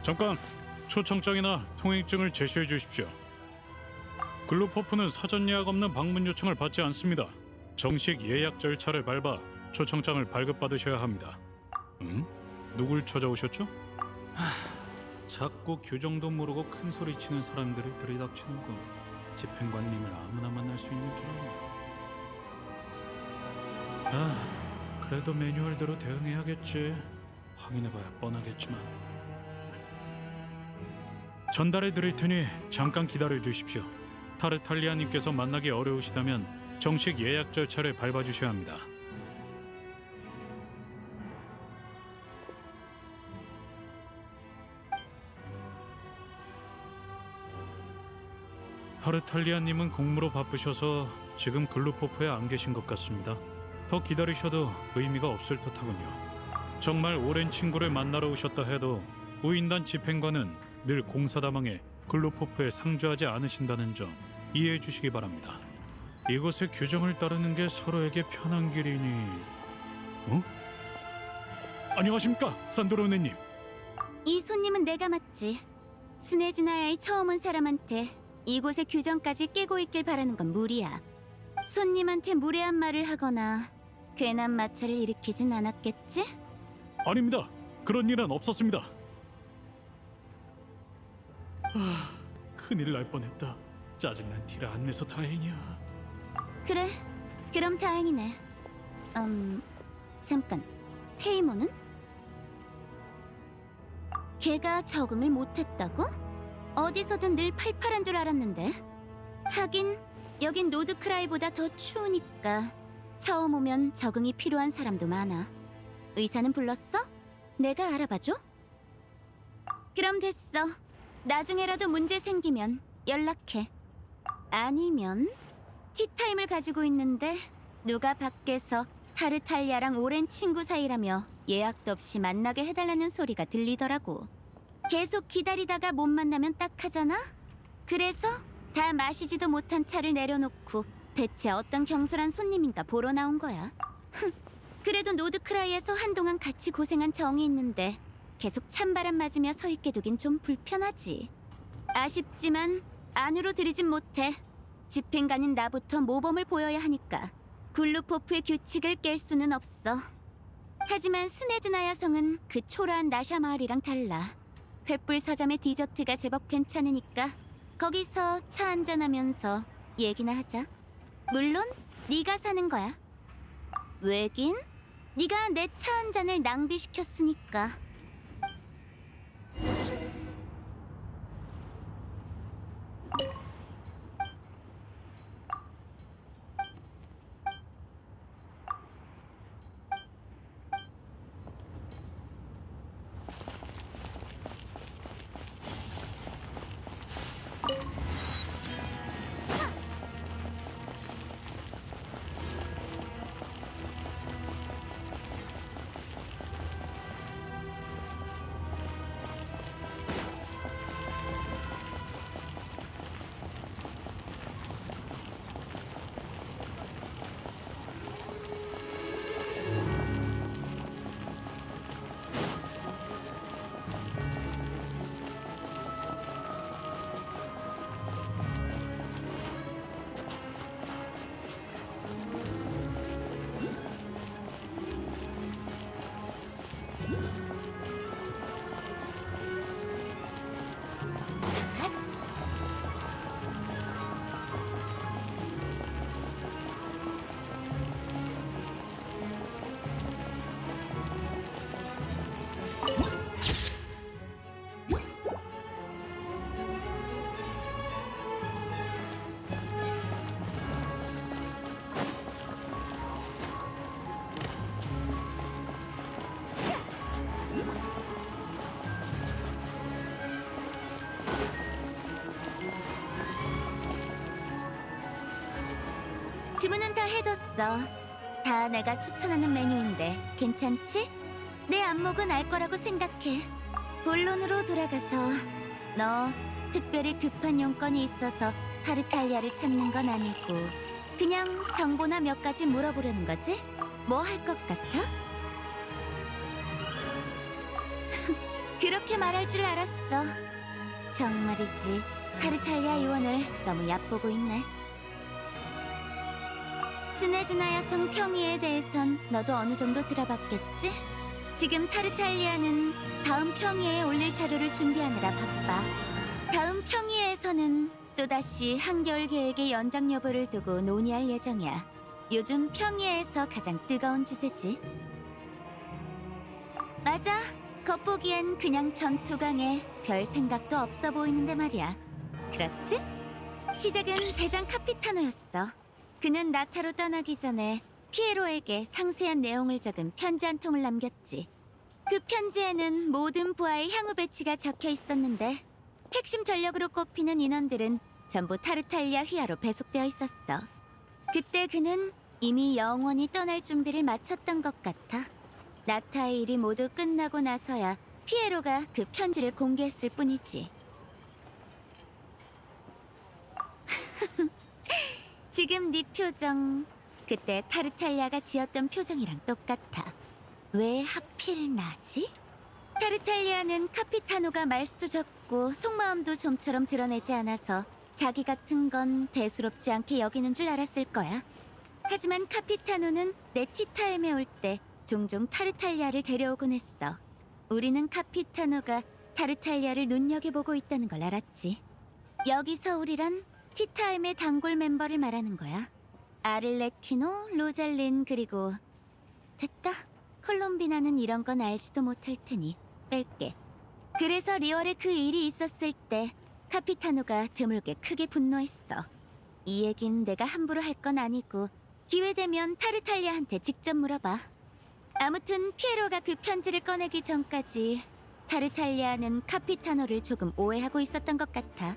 잠깐! 초청장이나 통행증을 제시해 주십시오. 글루포프는 사전 예약 없는 방문 요청을 받지 않습니다. 정식 예약 절차를 밟아 초청장을 발급받으셔야 합니다. 응? 누굴 찾아오셨죠? 자꾸 규정도 모르고 큰 소리 치는 사람들이 들이닥치는군. 집행관님을 아무나 만날 수 있는 줄 아냐. 그래도 매뉴얼대로 대응해야겠지. 확인해봐야 뻔하겠지만. 전달해 드릴 테니 잠깐 기다려 주십시오. 타르탈리아님께서 만나기 어려우시다면 정식 예약 절차를 밟아주셔야 합니다. 타르탈리아님은 공무로 바쁘셔서 지금 글루포프에 안 계신 것 같습니다. 더 기다리셔도 의미가 없을 듯하군요. 정말 오랜 친구를 만나러 오셨다 해도 우인단 집행관은 늘 공사다망에 글루포프에 상주하지 않으신다는 점 이해해 주시기 바랍니다. 이곳의 규정을 따르는 게 서로에게 편한 길이니... 안녕하십니까, 산도르네님. 이 손님은 내가 맞지. 스네즈나야에 처음 온 사람한테 이곳의 규정까지 깨고 있길 바라는 건 무리야. 손님한테 무례한 말을 하거나 괜한 마찰을 일으키진 않았겠지? 아닙니다. 그런 일은 없었습니다. 큰일 날 뻔했다. 짜증난 티를 안 내서 다행이야. 그래, 그럼 다행이네. 잠깐, 페이모는? 걔가 적응을 못했다고? 어디서든 늘 팔팔한 줄 알았는데. 하긴 여긴 노드크라이보다 더 추우니까 처음 오면 적응이 필요한 사람도 많아. 의사는 불렀어? 내가 알아봐줘? 그럼 됐어. 나중에라도 문제 생기면 연락해. 아니면 티타임을 가지고 있는데 누가 밖에서 타르탈리아랑 오랜 친구 사이라며 예약도 없이 만나게 해달라는 소리가 들리더라고. 계속 기다리다가 못 만나면 딱하잖아? 그래서 다 마시지도 못한 차를 내려놓고 대체 어떤 경솔한 손님인가 보러 나온 거야. 그래도 노드크라이에서 한동안 같이 고생한 정이 있는데 계속 찬바람 맞으며 서 있게 두긴 좀 불편하지. 아쉽지만 안으로 들이진 못해. 집행관인 나부터 모범을 보여야 하니까 글루포프의 규칙을 깰 수는 없어. 하지만 스네즈나야 성은 그 초라한 나샤 마을이랑 달라. 횃불 서점의 디저트가 제법 괜찮으니까 거기서 차 한잔하면서 얘기나 하자. 물론 네가 사는 거야. 왜긴? 네가 내 차 한 잔을 낭비시켰으니까. 주문은 다 해뒀어. 다 내가 추천하는 메뉴인데 괜찮지? 내 안목은 알 거라고 생각해. 본론으로 돌아가서 너 특별히 급한 용건이 있어서 타르탈리아를 찾는 건 아니고 그냥 정보나 몇 가지 물어보려는 거지? 뭐 할 것 같아? 그렇게 말할 줄 알았어. 정말이지. 타르탈리아 요원을 너무 얕보고 있네. 스네즈나야 성 평의에 대해선 너도 어느 정도 들어봤겠지? 지금 타르탈리아는 다음 평의에 올릴 자료를 준비하느라 바빠. 다음 평의에서는 또다시 한겨울 계획의 연장 여부를 두고 논의할 예정이야. 요즘 평의에서 가장 뜨거운 주제지. 맞아. 겉보기엔 그냥 전투강에 별 생각도 없어 보이는데 말이야. 그렇지? 시작은 대장 카피타노였어. 그는 나타로 떠나기 전에 피에로에게 상세한 내용을 적은 편지 한 통을 남겼지. 그 편지에는 모든 부하의 향후 배치가 적혀 있었는데 핵심 전력으로 꼽히는 인원들은 전부 타르탈리아 휘하로 배속되어 있었어. 그때 그는 이미 영원히 떠날 준비를 마쳤던 것 같아. 나타의 일이 모두 끝나고 나서야 피에로가 그 편지를 공개했을 뿐이지. 지금 네 표정, 그때 타르탈리아가 지었던 표정이랑 똑같아. 왜 하필 나지? 타르탈리아는 카피타노가 말수도 적고 속마음도 좀처럼 드러내지 않아서 자기 같은 건 대수롭지 않게 여기는 줄 알았을 거야. 하지만 카피타노는 내 티타임에 올 때 종종 타르탈리아를 데려오곤 했어. 우리는 카피타노가 타르탈리아를 눈여겨보고 있다는 걸 알았지. 여기서 우리란 티타임의 단골 멤버를 말하는 거야. 아를레키노, 로잘린, 그리고 됐다. 콜롬비나는 이런 건 알지도 못할 테니 뺄게. 그래서 리월에 그 일이 있었을 때 카피타노가 드물게 크게 분노했어. 이 얘긴 내가 함부로 할 건 아니고 기회되면 타르탈리아한테 직접 물어봐. 아무튼 피에로가 그 편지를 꺼내기 전까지 타르탈리아는 카피타노를 조금 오해하고 있었던 것 같아.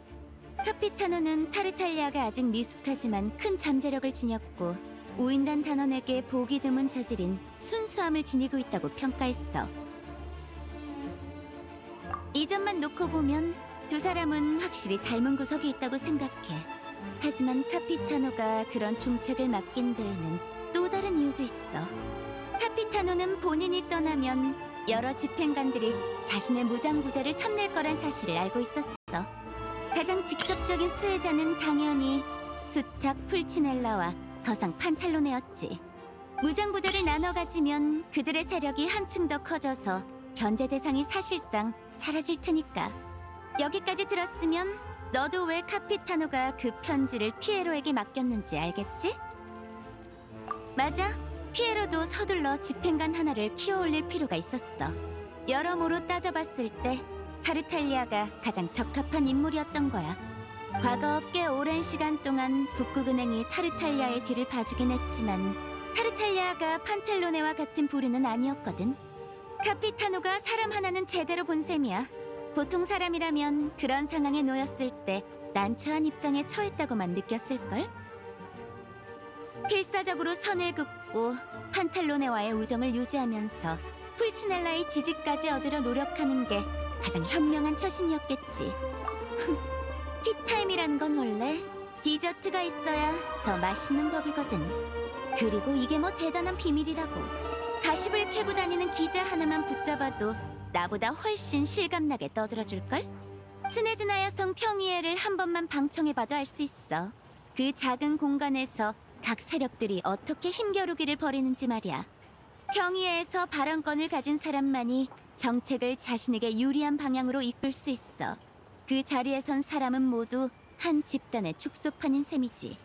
카피타노는 타르탈리아가 아직 미숙하지만 큰 잠재력을 지녔고 우인단 단원에게 보기 드문 자질인 순수함을 지니고 있다고 평가했어. 이 점만 놓고 보면 두 사람은 확실히 닮은 구석이 있다고 생각해. 하지만 카피타노가 그런 중책을 맡긴 데에는 또 다른 이유도 있어. 카피타노는 본인이 떠나면 여러 집행관들이 자신의 무장부대를 탐낼 거란 사실을 알고 있었어. 가장 직접적인 수혜자는 당연히 수탁 풀치넬라와 거상 판탈로네였지. 무장부대를 나눠 가지면 그들의 세력이 한층 더 커져서 견제 대상이 사실상 사라질 테니까. 여기까지 들었으면 너도 왜 카피타노가 그 편지를 피에로에게 맡겼는지 알겠지? 맞아. 피에로도 서둘러 집행관 하나를 키워올릴 필요가 있었어. 여러모로 따져봤을 때 타르탈리아가 가장 적합한 인물이었던 거야. 과거 꽤 오랜 시간 동안 북극은행이 타르탈리아의 뒤를 봐주긴 했지만 타르탈리아가 판텔로네와 같은 부류는 아니었거든. 카피타노가 사람 하나는 제대로 본 셈이야. 보통 사람이라면 그런 상황에 놓였을 때 난처한 입장에 처했다고만 느꼈을걸? 필사적으로 선을 긋고 판텔로네와의 우정을 유지하면서 풀치넬라의 지지까지 얻으려 노력하는 게 가장 현명한 처신이었겠지. 티타임이라는 건 원래 디저트가 있어야 더 맛있는 법이거든. 그리고 이게 뭐 대단한 비밀이라고. 가십을 캐고 다니는 기자 하나만 붙잡아도 나보다 훨씬 실감나게 떠들어줄걸? 스네즈나야 성 평의회를 한 번만 방청해봐도 알 수 있어. 그 작은 공간에서 각 세력들이 어떻게 힘겨루기를 벌이는지 말이야. 평의회에서 발언권을 가진 사람만이 정책을 자신에게 유리한 방향으로 이끌 수 있어. 그 자리에 선 사람은 모두 한 집단의 축소판인 셈이지.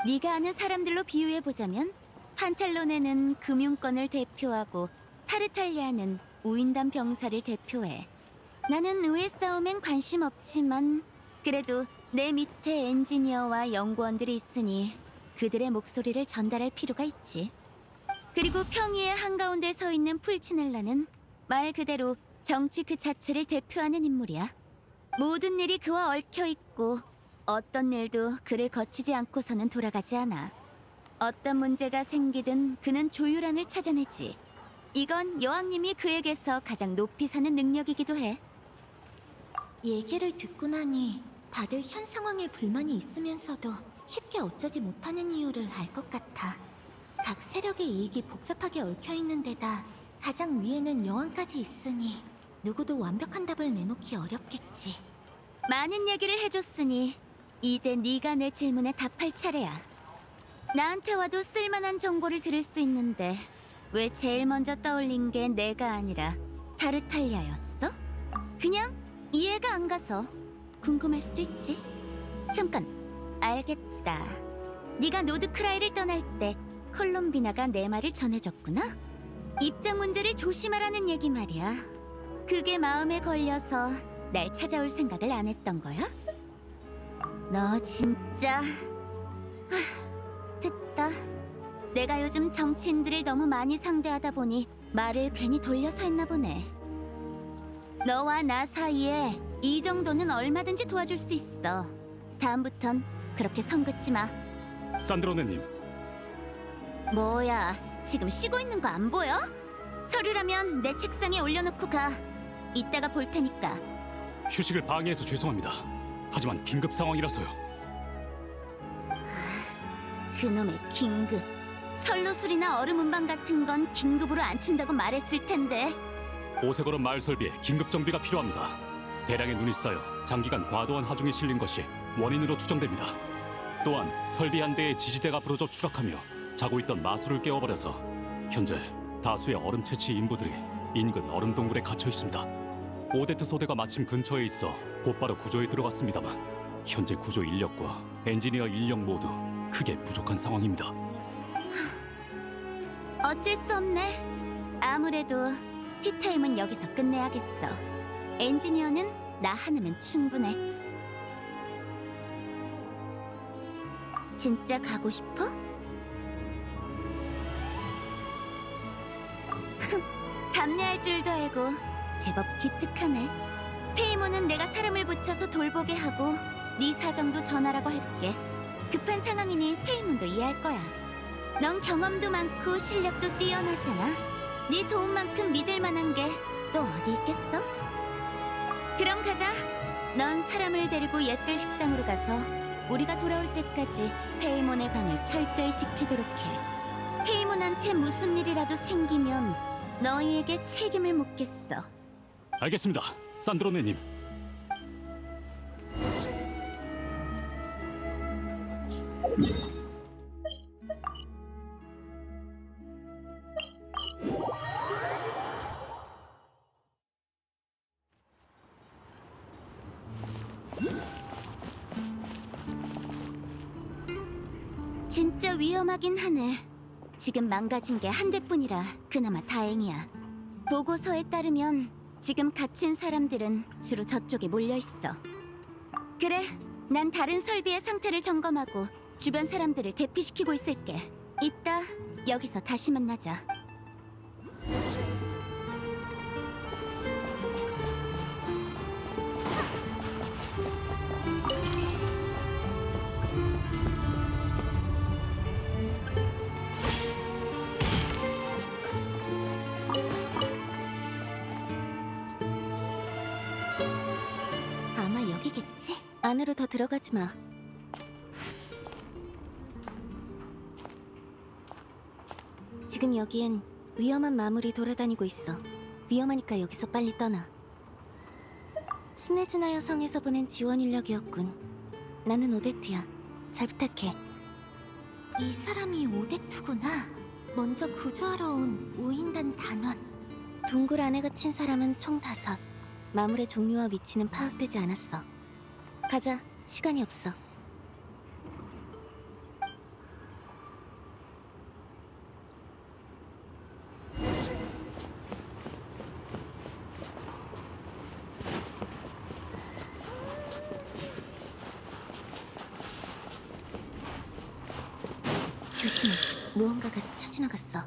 네가 아는 사람들로 비유해보자면 판텔로네는 금융권을 대표하고 타르탈리아는 우인단 병사를 대표해. 나는 의회 싸움엔 관심 없지만 그래도 내 밑에 엔지니어와 연구원들이 있으니 그들의 목소리를 전달할 필요가 있지. 그리고 평의의 한가운데 서 있는 풀치넬라는 말 그대로 정치 그 자체를 대표하는 인물이야. 모든 일이 그와 얽혀 있고 어떤 일도 그를 거치지 않고서는 돌아가지 않아. 어떤 문제가 생기든 그는 조율안을 찾아내지. 이건 여왕님이 그에게서 가장 높이 사는 능력이기도 해. 얘기를 듣고 나니 다들 현 상황에 불만이 있으면서도 쉽게 어쩌지 못하는 이유를 알 것 같아. 각 세력의 이익이 복잡하게 얽혀 있는 데다 가장 위에는 여왕까지 있으니 누구도 완벽한 답을 내놓기 어렵겠지. 많은 얘기를 해줬으니 이제 네가 내 질문에 답할 차례야. 나한테 와도 쓸만한 정보를 들을 수 있는데 왜 제일 먼저 떠올린 게 내가 아니라 타르탈리아였어? 그냥 이해가 안 가서 궁금할 수도 있지. 잠깐, 알겠다. 네가 노드크라이를 떠날 때 콜롬비나가 내 말을 전해줬구나? 입장 문제를 조심하라는 얘기 말이야. 그게 마음에 걸려서 날 찾아올 생각을 안 했던 거야? 너 진짜... 됐다. 내가 요즘 정치인들을 너무 많이 상대하다 보니 말을 괜히 돌려서 했나 보네. 너와 나 사이에 이 정도는 얼마든지 도와줄 수 있어. 다음부턴 그렇게 성 긋지 마. 산드로네님, 뭐야, 지금 쉬고 있는 거 안 보여? 서류라면 내 책상에 올려놓고 가. 이따가 볼 테니까. 휴식을 방해해서 죄송합니다. 하지만 긴급 상황이라서요. 그놈의 긴급. 선로술이나 얼음 운반 같은 건 긴급으로 안 친다고 말했을 텐데. 오색어른 마을 설비에 긴급 정비가 필요합니다. 대량의 눈이 쌓여 장기간 과도한 하중이 실린 것이 원인으로 추정됩니다. 또한 설비 한 대의 지지대가 부러져 추락하며 자고 있던 마술을 깨워버려서 현재 다수의 얼음 채취 인부들이 인근 얼음 동굴에 갇혀 있습니다. 오데트 소대가 마침 근처에 있어 곧바로 구조에 들어갔습니다만 현재 구조 인력과 엔지니어 인력 모두 크게 부족한 상황입니다. 어쩔 수 없네. 아무래도 티타임은 여기서 끝내야겠어. 엔지니어는 나 하나면 충분해. 진짜 가고 싶어? 답례할 줄도 알고 제법 기특하네. 페이몬은 내가 사람을 붙여서 돌보게 하고 네 사정도 전하라고 할게. 급한 상황이니 페이몬도 이해할 거야. 넌 경험도 많고 실력도 뛰어나잖아. 네 도움만큼 믿을 만한 게 또 어디 있겠어? 그럼 가자. 넌 사람을 데리고 옛들 식당으로 가서 우리가 돌아올 때까지 페이몬의 방을 철저히 지키도록 해. 페이몬한테 무슨 일이라도 생기면 너희에게 책임을 묻겠어. 알겠습니다, 산드로네님. 진짜 위험하긴 하네. 지금 망가진 게 한 대뿐이라 그나마 다행이야. 보고서에 따르면 지금 갇힌 사람들은 주로 저쪽에 몰려 있어. 그래, 난 다른 설비의 상태를 점검하고 주변 사람들을 대피시키고 있을게. 이따 여기서 다시 만나자. 아마 여기겠지? 안으로 더 들어가지 마. 지금 여기엔 위험한 마물이 돌아다니고 있어. 위험하니까 여기서 빨리 떠나. 스네즈나야 성에서 보낸 지원 인력이었군. 나는 오데트야. 잘 부탁해. 이 사람이 오데트구나. 먼저 구조하러 온 우인단 단원. 동굴 안에 갇힌 사람은 총 5. 마물의 종류와 위치는 파악되지 않았어. 가자. 시간이 없어. 조심해. 무언가가 스쳐 지나갔어.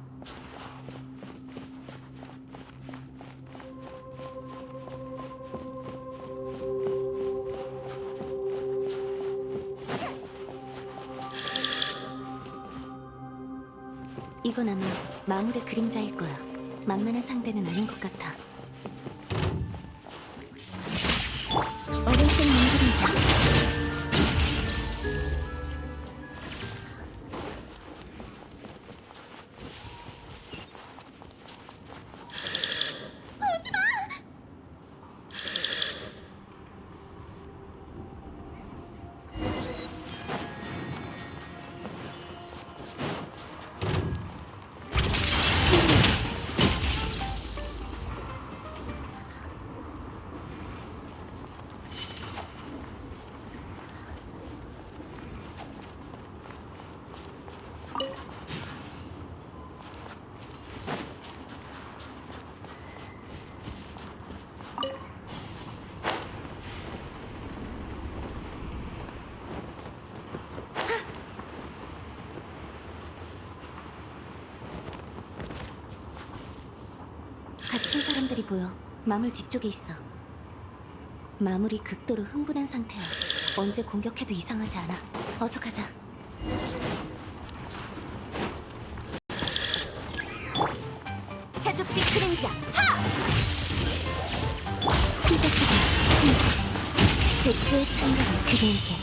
이건 아마 마물의 그림자일 거야. 만만한 상대는 아닌 것 같아. 어른색 눈그림자. 갇힌 사람들이 보여. 마물 뒤쪽에 있어. 마물이 극도로 흥분한 상태야. 언제 공격해도 이상하지 않아. 어서 가자. 자족빛 그림자. 하! 시작하자. 백조의 창가를 그대에게.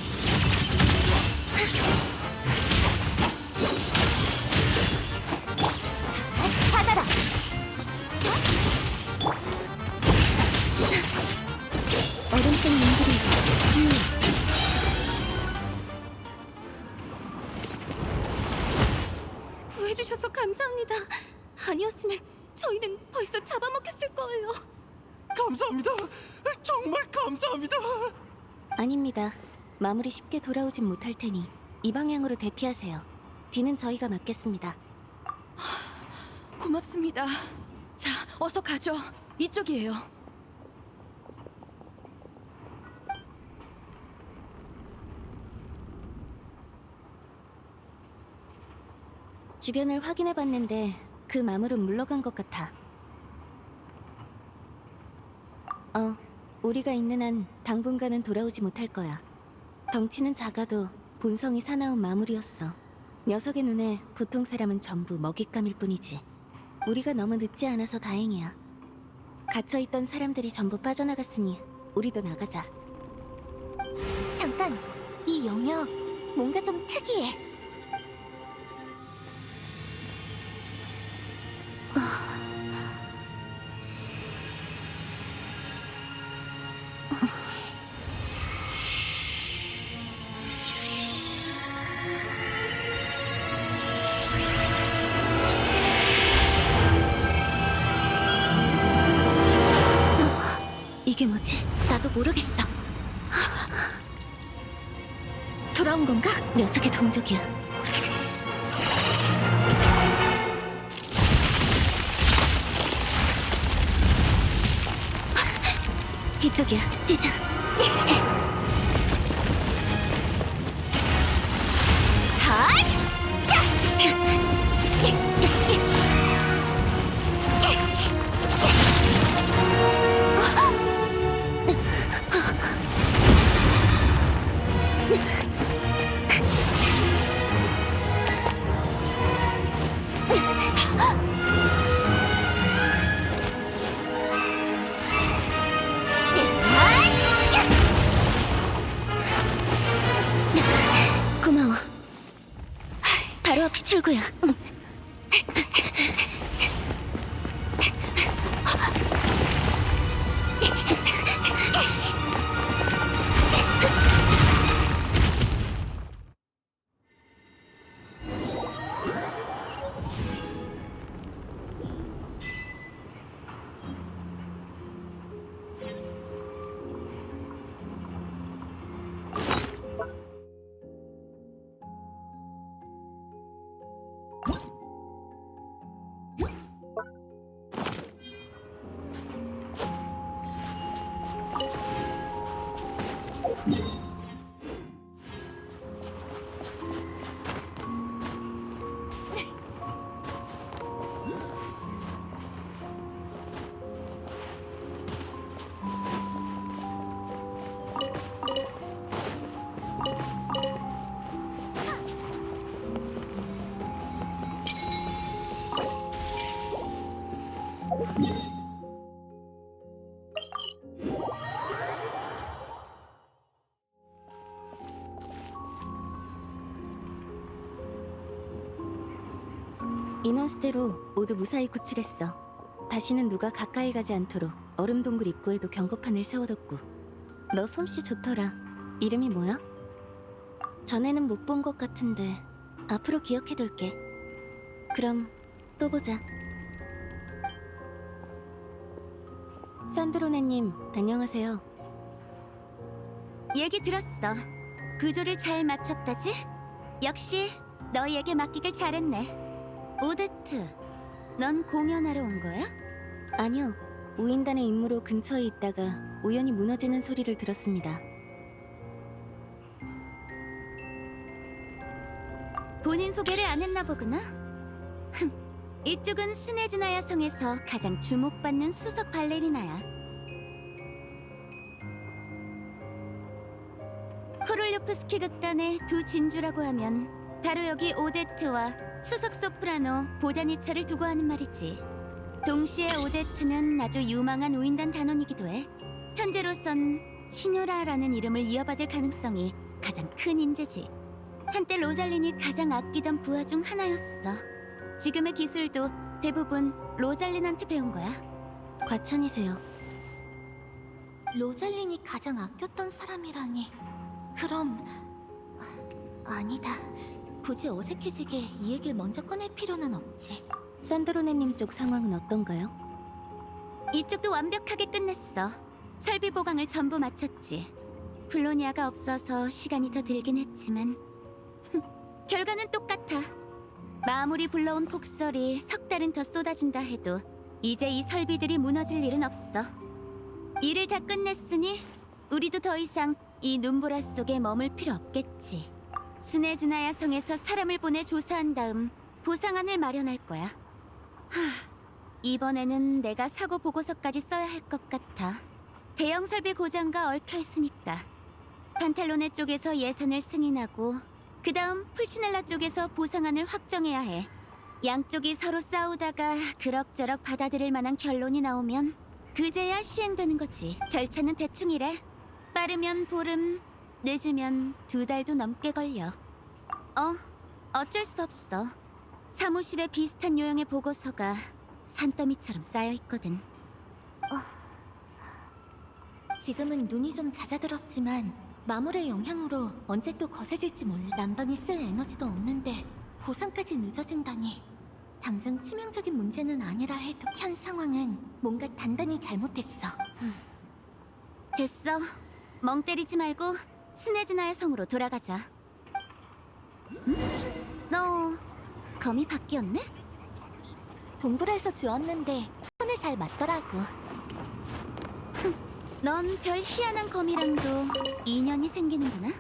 받아라. 얼음색 눈그림자. 구해주셔서 감사합니다. 아니었으면 저희는 벌써 잡아먹혔을 거예요. 감사합니다. 정말 감사합니다. 아닙니다. 마무리 쉽게 돌아오진 못할 테니 이 방향으로 대피하세요. 뒤는 저희가 맡겠습니다. 고맙습니다. 자, 어서 가죠. 이쪽이에요. 주변을 확인해봤는데 그 마물은 물러간 것 같아. 우리가 있는 한 당분간은 돌아오지 못할 거야. 덩치는 작아도 본성이 사나운 마물이었어. 녀석의 눈에 보통 사람은 전부 먹잇감일 뿐이지. 우리가 너무 늦지 않아서 다행이야. 갇혀있던 사람들이 전부 빠져나갔으니 우리도 나가자. 잠깐! 이 영역 뭔가 좀 특이해. 이게 뭐지? 나도 모르겠어. 돌아온 건가? 녀석의 동족이야. 이쪽이야. 뛰자. 고마워. 바로 앞이 출구야. 인원수대로 모두 무사히 구출했어. 다시는 누가 가까이 가지 않도록 얼음 동굴 입구에도 경고판을 세워뒀고. 너 솜씨 좋더라. 이름이 뭐야? 전에는 못 본 것 같은데 앞으로 기억해둘게. 그럼 또 보자. 산드로네님, 안녕하세요. 얘기 들었어. 구조를 잘 맞췄다지? 역시 너희에게 맡기길 잘했네. 오데트, 넌 공연하러 온 거야? 아니요, 우인단의 임무로 근처에 있다가 우연히 무너지는 소리를 들었습니다. 본인 소개를 안 했나 보구나. 흠, 이쪽은 스네즈나야 성에서 가장 주목받는 수석 발레리나야. 코롤료프스키 극단의 두 진주라고 하면 바로 여기 오데트와 수석 소프라노 보다니차를 두고 하는 말이지. 동시에 오데트는 아주 유망한 우인단 단원이기도 해. 현재로선 시뇨라라는 이름을 이어받을 가능성이 가장 큰 인재지. 한때 로잘린이 가장 아끼던 부하 중 하나였어. 지금의 기술도 대부분 로잘린한테 배운 거야. 과찬이세요. 로잘린이 가장 아꼈던 사람이라니. 그럼... 아니다. 굳이 어색해지게 이 얘기를 먼저 꺼낼 필요는 없지. 산드로네님 쪽 상황은 어떤가요? 이쪽도 완벽하게 끝냈어. 설비 보강을 전부 마쳤지. 플로니아가 없어서 시간이 더 들긴 했지만 결과는 똑같아. 마무리 불러온 폭설이 석 달은 더 쏟아진다 해도 이제 이 설비들이 무너질 일은 없어. 일을 다 끝냈으니 우리도 더 이상 이 눈보라 속에 머물 필요 없겠지. 스네즈나야 성에서 사람을 보내 조사한 다음 보상안을 마련할 거야. 이번에는 내가 사고 보고서까지 써야 할 것 같아. 대형 설비 고장과 얽혀 있으니까. 판탈로네 쪽에서 예산을 승인하고 그 다음 풀시넬라 쪽에서 보상안을 확정해야 해. 양쪽이 서로 싸우다가 그럭저럭 받아들일 만한 결론이 나오면 그제야 시행되는 거지. 절차는 대충이래. 빠르면 보름, 늦으면 2달도 넘게 걸려. 어쩔 수 없어. 사무실에 비슷한 요형의 보고서가 산더미처럼 쌓여 있거든. 지금은 눈이 좀 잦아들었지만 마물의 영향으로 언제 또 거세질지 몰라. 난방에 쓸 에너지도 없는데 보상까지 늦어진다니. 당장 치명적인 문제는 아니라 해도 현 상황은 뭔가 단단히 잘못됐어. 됐어. 멍 때리지 말고 스네즈나의 성으로 돌아가자. 응? 너 검이 바뀌었네? 동굴에서 주웠는데 손에 잘 맞더라고. 넌 별 희한한 검이랑도 인연이 생기는구나.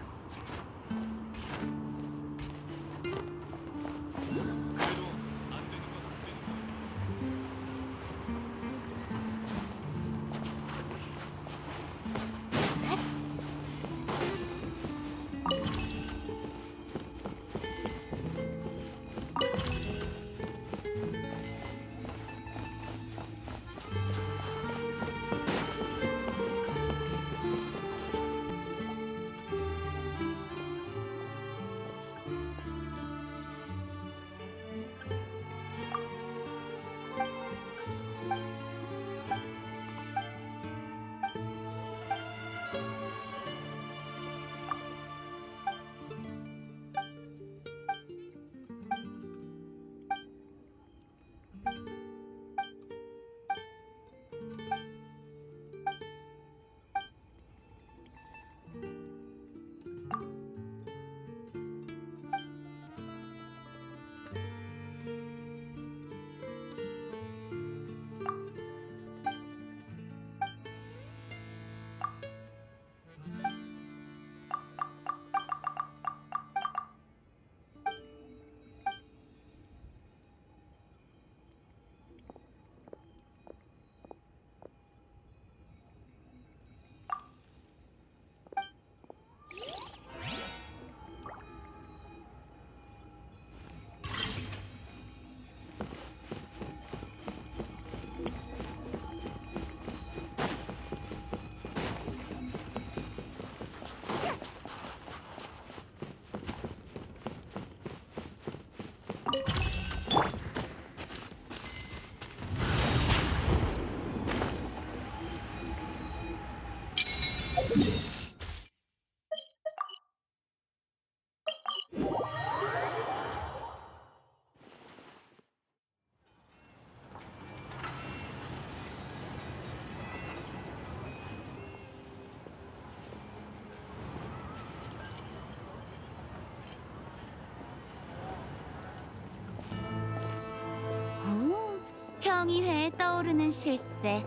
평의회에 떠오르는 실세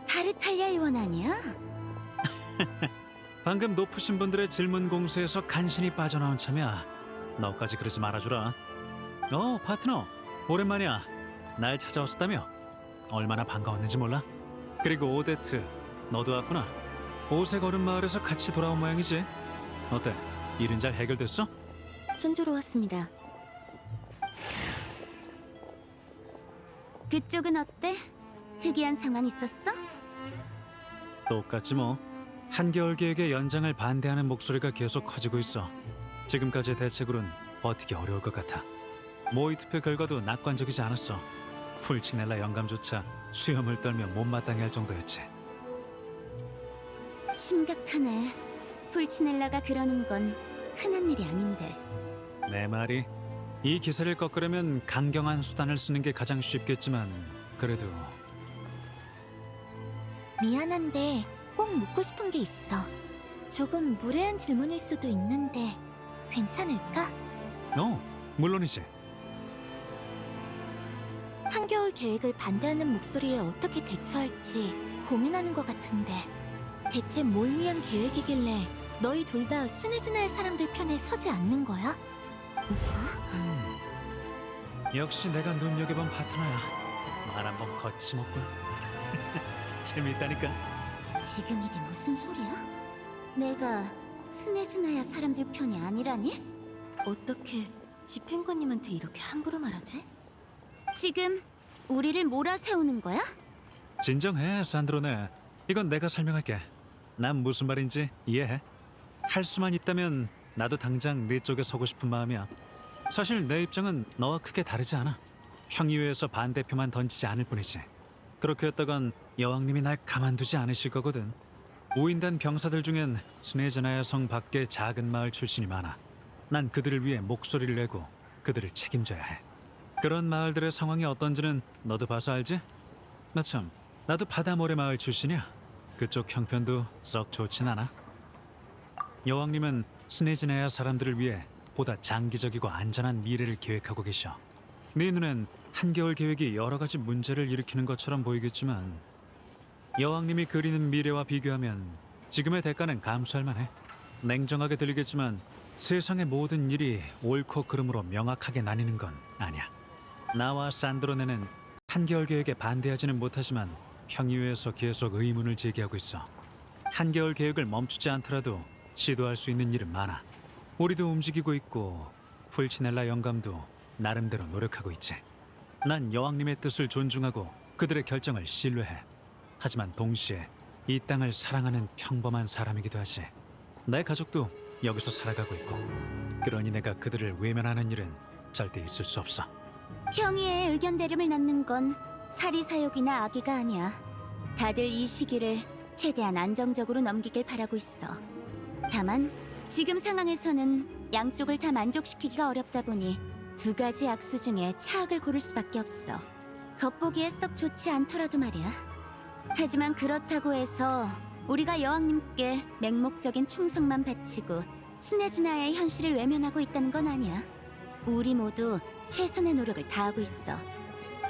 타르탈리아 의원 아니야? 방금 높으신 분들의 질문 공세에서 간신히 빠져나온 참이야. 너까지 그러지 말아주라. 파트너, 오랜만이야. 날 찾아왔었다며? 얼마나 반가웠는지 몰라? 그리고 오데트, 너도 왔구나. 오색 얼음 마을에서 같이 돌아온 모양이지. 어때? 일은 잘 해결됐어? 순조로웠습니다. 그쪽은 어때? 특이한 상황 있었어? 똑같지 뭐. 한겨울 계획의 연장을 반대하는 목소리가 계속 커지고 있어. 지금까지의 대책으론 버티기 어려울 것 같아. 모의 투표 결과도 낙관적이지 않았어. 풀치넬라 영감조차 수염을 떨며 못마땅해 할 정도였지. 심각하네. 풀치넬라가 그러는 건 흔한 일이 아닌데. 내 말이 이 기세를 꺾으려면 강경한 수단을 쓰는 게 가장 쉽겠지만 그래도 미안한데 꼭 묻고 싶은 게 있어. 조금 무례한 질문일 수도 있는데 괜찮을까? 물론이지. 한겨울 계획을 반대하는 목소리에 어떻게 대처할지 고민하는 것 같은데 대체 뭘 위한 계획이길래 너희 둘 다 스네즈나의 사람들 편에 서지 않는 거야? 역시 내가 눈여겨본 파트너야. 말 한번 거침없군. 재밌다니까. 지금 이게 무슨 소리야? 내가 스네즈나야 사람들 편이 아니라니? 어떻게 집행관님한테 이렇게 함부로 말하지? 지금 우리를 몰아세우는 거야? 진정해, 산드로네. 이건 내가 설명할게. 난 무슨 말인지 이해해. 할 수만 있다면 나도 당장 네 쪽에 서고 싶은 마음이야. 사실 내 입장은 너와 크게 다르지 않아. 평의회에서 반대표만 던지지 않을 뿐이지. 그렇게 했다간 여왕님이 날 가만두지 않으실 거거든. 우인단 병사들 중엔 스네즈나야 성 밖의 작은 마을 출신이 많아. 난 그들을 위해 목소리를 내고 그들을 책임져야 해. 그런 마을들의 상황이 어떤지는 너도 봐서 알지? 마참, 나도 바다모래 마을 출신이야. 그쪽 형편도 썩 좋진 않아. 여왕님은 스네즈나야 사람들을 위해 보다 장기적이고 안전한 미래를 계획하고 계셔. 네 눈엔 한겨울 계획이 여러 가지 문제를 일으키는 것처럼 보이겠지만 여왕님이 그리는 미래와 비교하면 지금의 대가는 감수할 만해. 냉정하게 들리겠지만 세상의 모든 일이 옳고 그름으로 명확하게 나뉘는 건 아니야. 나와 산드로네는 한겨울 계획에 반대하지는 못하지만 평의회에서 계속 의문을 제기하고 있어. 한겨울 계획을 멈추지 않더라도 시도할 수 있는 일은 많아. 우리도 움직이고 있고 풀치넬라 영감도 나름대로 노력하고 있지. 난 여왕님의 뜻을 존중하고 그들의 결정을 신뢰해. 하지만 동시에 이 땅을 사랑하는 평범한 사람이기도 하지. 내 가족도 여기서 살아가고 있고 그러니 내가 그들을 외면하는 일은 절대 있을 수 없어. 평의의 의견 대립을 낳는 건 사리사욕이나 악의가 아니야. 다들 이 시기를 최대한 안정적으로 넘기길 바라고 있어. 다만 지금 상황에서는 양쪽을 다 만족시키기가 어렵다 보니 두 가지 악수 중에 차악을 고를 수밖에 없어. 겉보기에 썩 좋지 않더라도 말이야. 하지만 그렇다고 해서 우리가 여왕님께 맹목적인 충성만 바치고 스네즈나의 현실을 외면하고 있다는 건 아니야. 우리 모두 최선의 노력을 다하고 있어.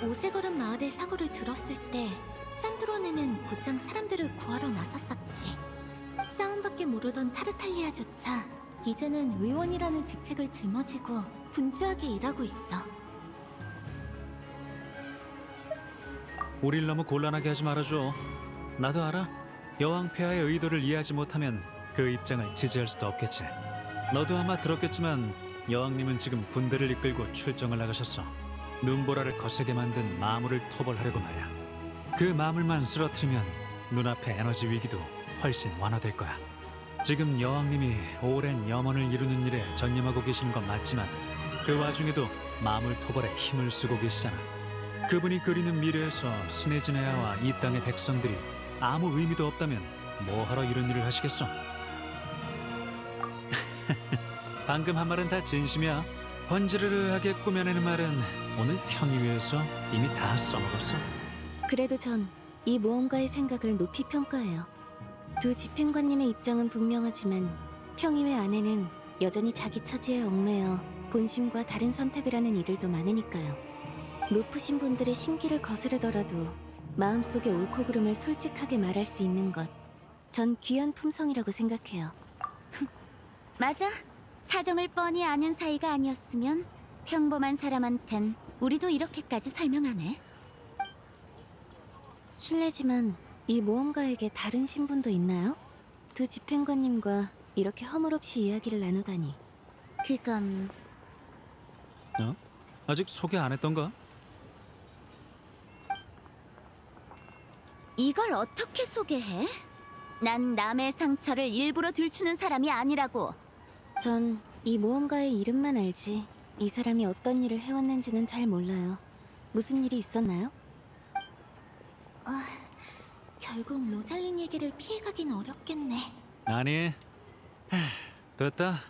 오색얼음 마을의 사고를 들었을 때 산드로네는 곧장 사람들을 구하러 나섰었지. 싸움밖에 모르던 타르탈리아조차 이제는 의원이라는 직책을 짊어지고 분주하게 일하고 있어. 우릴 너무 곤란하게 하지 말아줘. 나도 알아. 여왕 폐하의 의도를 이해하지 못하면 그 입장을 지지할 수도 없겠지. 너도 아마 들었겠지만 여왕님은 지금 군대를 이끌고 출정을 나가셨어. 눈보라를 거세게 만든 마물을 토벌하려고 말이야. 그 마물만 쓰러뜨리면 눈앞의 에너지 위기도 훨씬 완화될 거야. 지금 여왕님이 오랜 염원을 이루는 일에 전념하고 계시는 건 맞지만 그 와중에도 마물 토벌에 힘을 쓰고 계시잖아. 그분이 그리는 미래에서 스네즈나야와 이 땅의 백성들이 아무 의미도 없다면 뭐하러 이런 일을 하시겠어? 방금 한 말은 다 진심이야. 번지르르하게 꾸며내는 말은 오늘 평의회에서 이미 다 써먹었어. 그래도 전 이 모험가의 생각을 높이 평가해요. 두 집행관님의 입장은 분명하지만 평의회 안에는 여전히 자기 처지에 얽매여 본심과 다른 선택을 하는 이들도 많으니까요. 높으신 분들의 심기를 거스르더라도 마음속의 옳고 그름을 솔직하게 말할 수 있는 것, 전 귀한 품성이라고 생각해요. 맞아. 사정을 뻔히 아는 사이가 아니었으면 평범한 사람한텐 우리도 이렇게까지 설명하네. 실례지만 이 모험가에게 다른 신분도 있나요? 두 집행관님과 이렇게 허물없이 이야기를 나누다니. 그건 아직 소개 안 했던가? 이걸 어떻게 소개해? 난 남의 상처를 일부러 들추는 사람이 아니라고. 전 이 모험가의 이름만 알지 이 사람이 어떤 일을 해왔는지는 잘 몰라요. 무슨 일이 있었나요? 결국 로잘린에게를 피해가긴 어렵겠네. 아니, 됐다.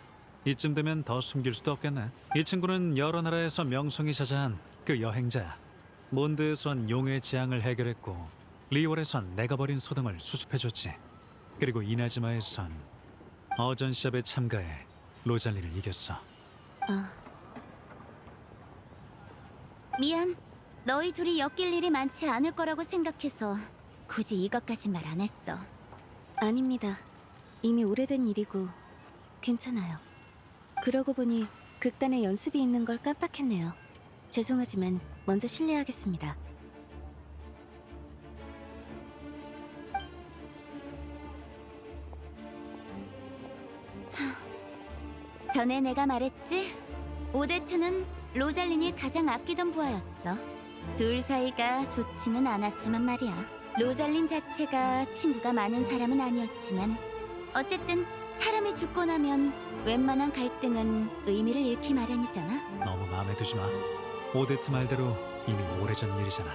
이쯤 되면 더 숨길 수도 없겠네. 이 친구는 여러 나라에서 명성이 자자한 그 여행자야. 몬드에선 용의 재앙을 해결했고 리월에선 내가 버린 소등을 수습해줬지. 그리고 이나즈마에선 어전시합에 참가해 로잘린을 이겼어. 미안. 너희 둘이 엮일 일이 많지 않을 거라고 생각해서 굳이 이것까지 말 안 했어. 아닙니다. 이미 오래된 일이고 괜찮아요. 그러고 보니 극단에 연습이 있는 걸 깜빡했네요. 죄송하지만 먼저 실례하겠습니다. 전에 내가 말했지? 오데트는 로잘린이 가장 아끼던 부하였어. 둘 사이가 좋지는 않았지만 말이야. 로잘린 자체가 친구가 많은 사람은 아니었지만 어쨌든 사람이 죽고 나면 웬만한 갈등은 의미를 잃기 마련이잖아. 너무 마음에 두지 마. 오데트 말대로 이미 오래전 일이잖아.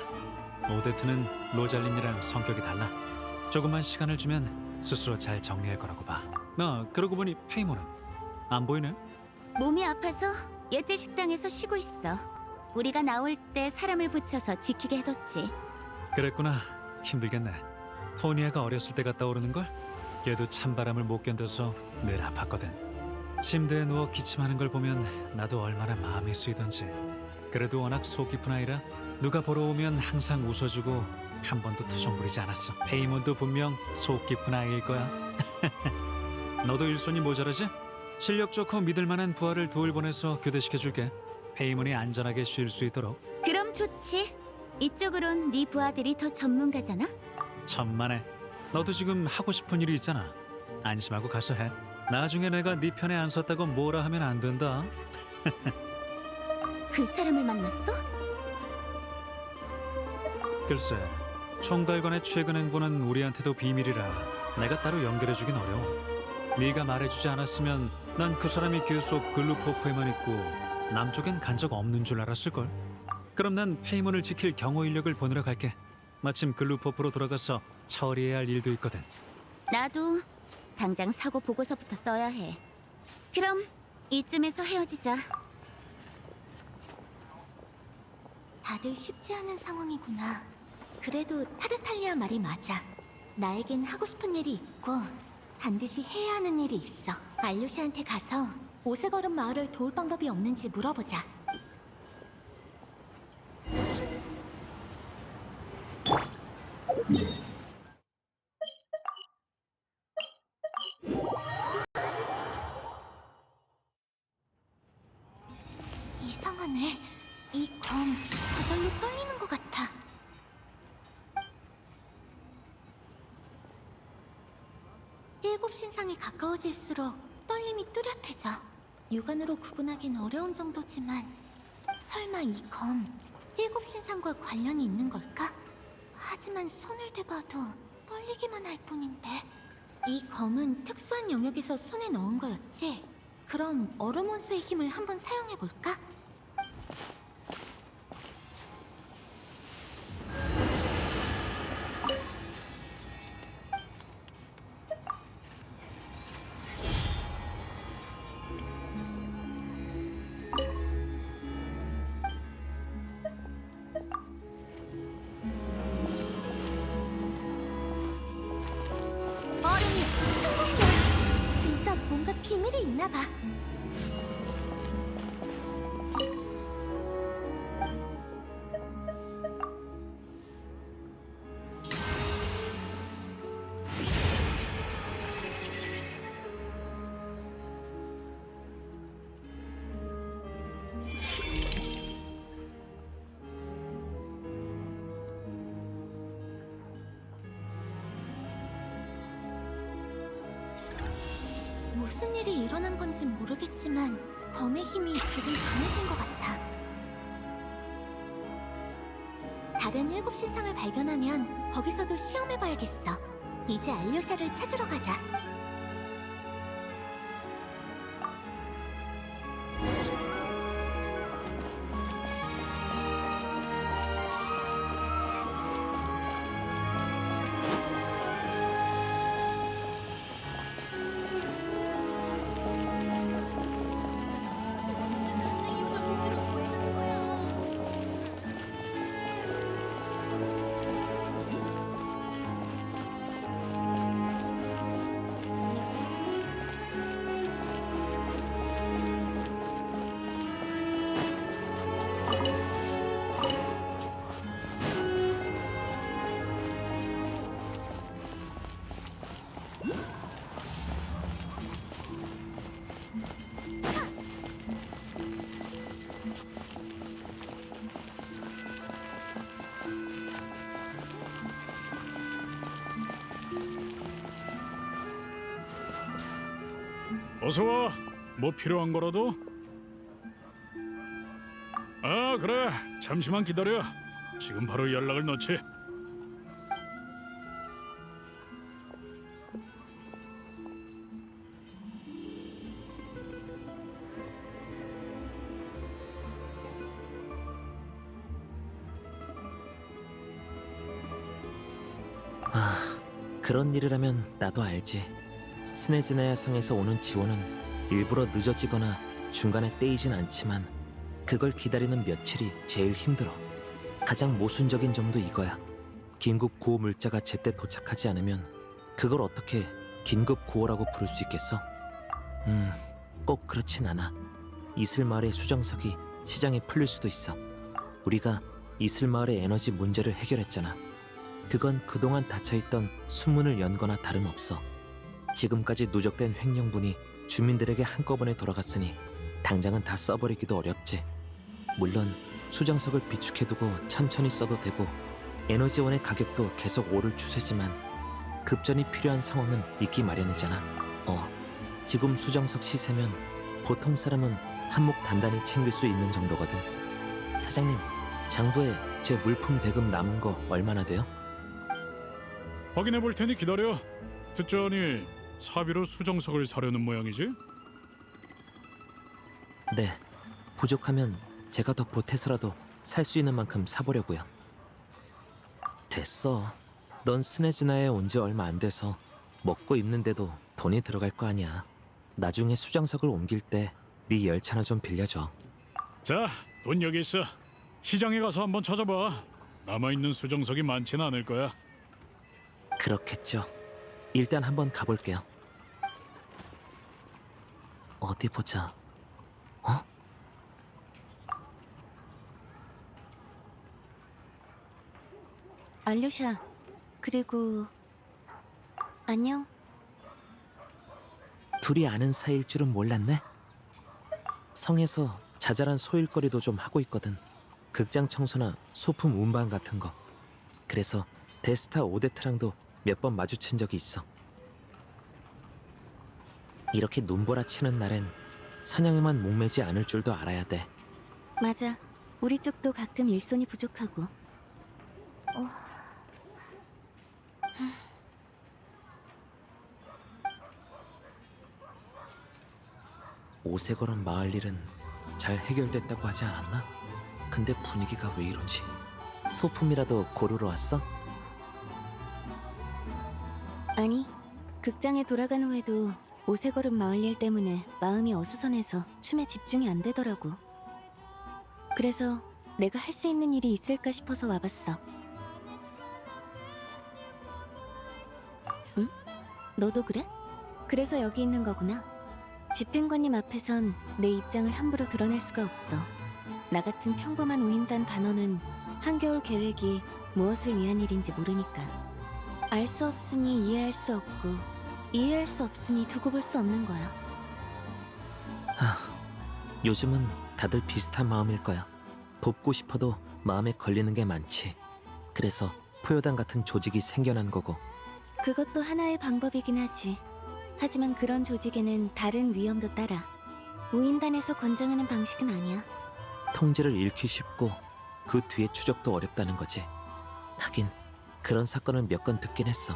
오데트는 로잘린이랑 성격이 달라. 조금만 시간을 주면 스스로 잘 정리할 거라고 봐. 그러고 보니 페이모는 안 보이네? 몸이 아파서 예틀 식당에서 쉬고 있어. 우리가 나올 때 사람을 붙여서 지키게 해뒀지. 그랬구나. 힘들겠네. 토니아가 어렸을 때가 떠오르는걸? 걔도 찬바람을 못 견뎌서 늘 아팠거든. 침대에 누워 기침하는 걸 보면 나도 얼마나 마음이 쓰이던지. 그래도 워낙 속 깊은 아이라 누가 보러 오면 항상 웃어주고 한 번도 투정 부리지 않았어. 페이몬도 분명 속 깊은 아이일 거야. 너도 일손이 모자라지? 실력 좋고 믿을 만한 부하를 둘 보내서 교대시켜줄게. 페이몬이 안전하게 쉴 수 있도록. 그럼 좋지. 이쪽으론 네 부하들이 더 전문가잖아. 천만에. 너도 지금 하고 싶은 일이 있잖아. 안심하고 가서 해. 나중에 내가 네 편에 안 섰다고 뭐라 하면 안 된다. 그 사람을 만났어? 글쎄, 총괄관의 최근 행보는 우리한테도 비밀이라 내가 따로 연결해주긴 어려워. 네가 말해주지 않았으면 난 그 사람이 계속 글루포프에만 있고 남쪽엔 간 적 없는 줄 알았을걸. 그럼 난 페이몬을 지킬 경호 인력을 보내러 갈게. 마침 글루포프로 돌아가서 처리해야 할 일도 있거든. 나도 당장 사고 보고서부터 써야 해. 그럼 이쯤에서 헤어지자. 다들 쉽지 않은 상황이구나. 그래도 타르탈리아 말이 맞아. 나에겐 하고 싶은 일이 있고 반드시 해야 하는 일이 있어. 알루시한테 가서 오색얼음 마을을 도울 방법이 없는지 물어보자. 이상하네. 이 검 저절로 떨리는 것 같아. 일곱 신상이 가까워질수록 떨림이 뚜렷해져. 육안으로 구분하긴 어려운 정도지만 설마 이 검 일곱 신상과 관련이 있는 걸까? 하지만 손을 대봐도 떨리기만 할 뿐인데. 이 검은 특수한 영역에서 손에 넣은 거였지? 그럼 어루몬스의 힘을 한번 사용해볼까? 얼음이 성공이야! 진짜 뭔가 비밀이 있나봐. 무슨 일이 일어난 건진 모르겠지만 검의 힘이 조금 강해진 것 같아. 다른 7신상을 발견하면 거기서도 시험해봐야겠어. 이제 알료샤를 찾으러 가자. 어서 와. 뭐 필요한 거라도? 아, 그래. 잠시만 기다려. 지금 바로 연락을 넣지. 그런 일이라면 나도 알지. 스네즈나야 성에서 오는 지원은 일부러 늦어지거나 중간에 떼이진 않지만 그걸 기다리는 며칠이 제일 힘들어. 가장 모순적인 점도 이거야. 긴급 구호 물자가 제때 도착하지 않으면 그걸 어떻게 긴급 구호라고 부를 수 있겠어? 꼭 그렇진 않아. 이슬마을의 수정석이 시장에 풀릴 수도 있어. 우리가 이슬마을의 에너지 문제를 해결했잖아. 그건 그동안 닫혀있던 수문을 연거나 다름없어. 지금까지 누적된 횡령분이 주민들에게 한꺼번에 돌아갔으니 당장은 다 써버리기도 어렵지. 물론 수정석을 비축해두고 천천히 써도 되고 에너지원의 가격도 계속 오를 추세지만 급전이 필요한 상황은 있기 마련이잖아. 지금 수정석 시세면 보통 사람은 한몫 단단히 챙길 수 있는 정도거든. 사장님, 장부에 제 물품 대금 남은 거 얼마나 돼요? 확인해 볼 테니 기다려. 듣자니 사비로 수정석을 사려는 모양이지? 네, 부족하면 제가 더 보태서라도 살 수 있는 만큼 사보려고요. 됐어. 넌 스네즈나에 온 지 얼마 안 돼서 먹고 입는데도 돈이 들어갈 거 아니야. 나중에 수정석을 옮길 때 네 열차나 좀 빌려줘. 자, 돈 여기 있어. 시장에 가서 한번 찾아봐. 남아있는 수정석이 많지는 않을 거야. 그렇겠죠. 일단 한번 가볼게요. 어디 보자. 알료샤, 그리고 안녕. 둘이 아는 사이일 줄은 몰랐네. 성에서 자잘한 소일거리도 좀 하고 있거든. 극장 청소나 소품 운반 같은 거. 그래서 데스타 오데트랑도 몇 번 마주친 적이 있어. 이렇게 눈보라 치는 날엔 사냥에만 목매지 않을 줄도 알아야 돼. 맞아. 우리 쪽도 가끔 일손이 부족하고. 오색어런 마을 일은 잘 해결됐다고 하지 않았나? 근데 분위기가 왜 이러지? 소품이라도 고르러 왔어? 아니, 극장에 돌아간 후에도 오색걸음 마을 일 때문에 마음이 어수선해서 춤에 집중이 안 되더라고. 그래서 내가 할 수 있는 일이 있을까 싶어서 와봤어. 응? 너도 그래? 그래서 여기 있는 거구나. 집행관님 앞에선 내 입장을 함부로 드러낼 수가 없어. 나 같은 평범한 우인단 단원은 한겨울 계획이 무엇을 위한 일인지 모르니까. 알 수 없으니 이해할 수 없고 이해할 수 없으니 두고 볼 수 없는 거야. 요즘은 다들 비슷한 마음일 거야. 돕고 싶어도 마음에 걸리는 게 많지. 그래서 포효단 같은 조직이 생겨난 거고. 그것도 하나의 방법이긴 하지. 하지만 그런 조직에는 다른 위험도 따라. 우인단에서 권장하는 방식은 아니야. 통제를 잃기 쉽고 그 뒤에 추적도 어렵다는 거지. 하긴 그런 사건을 몇 건 듣긴 했어.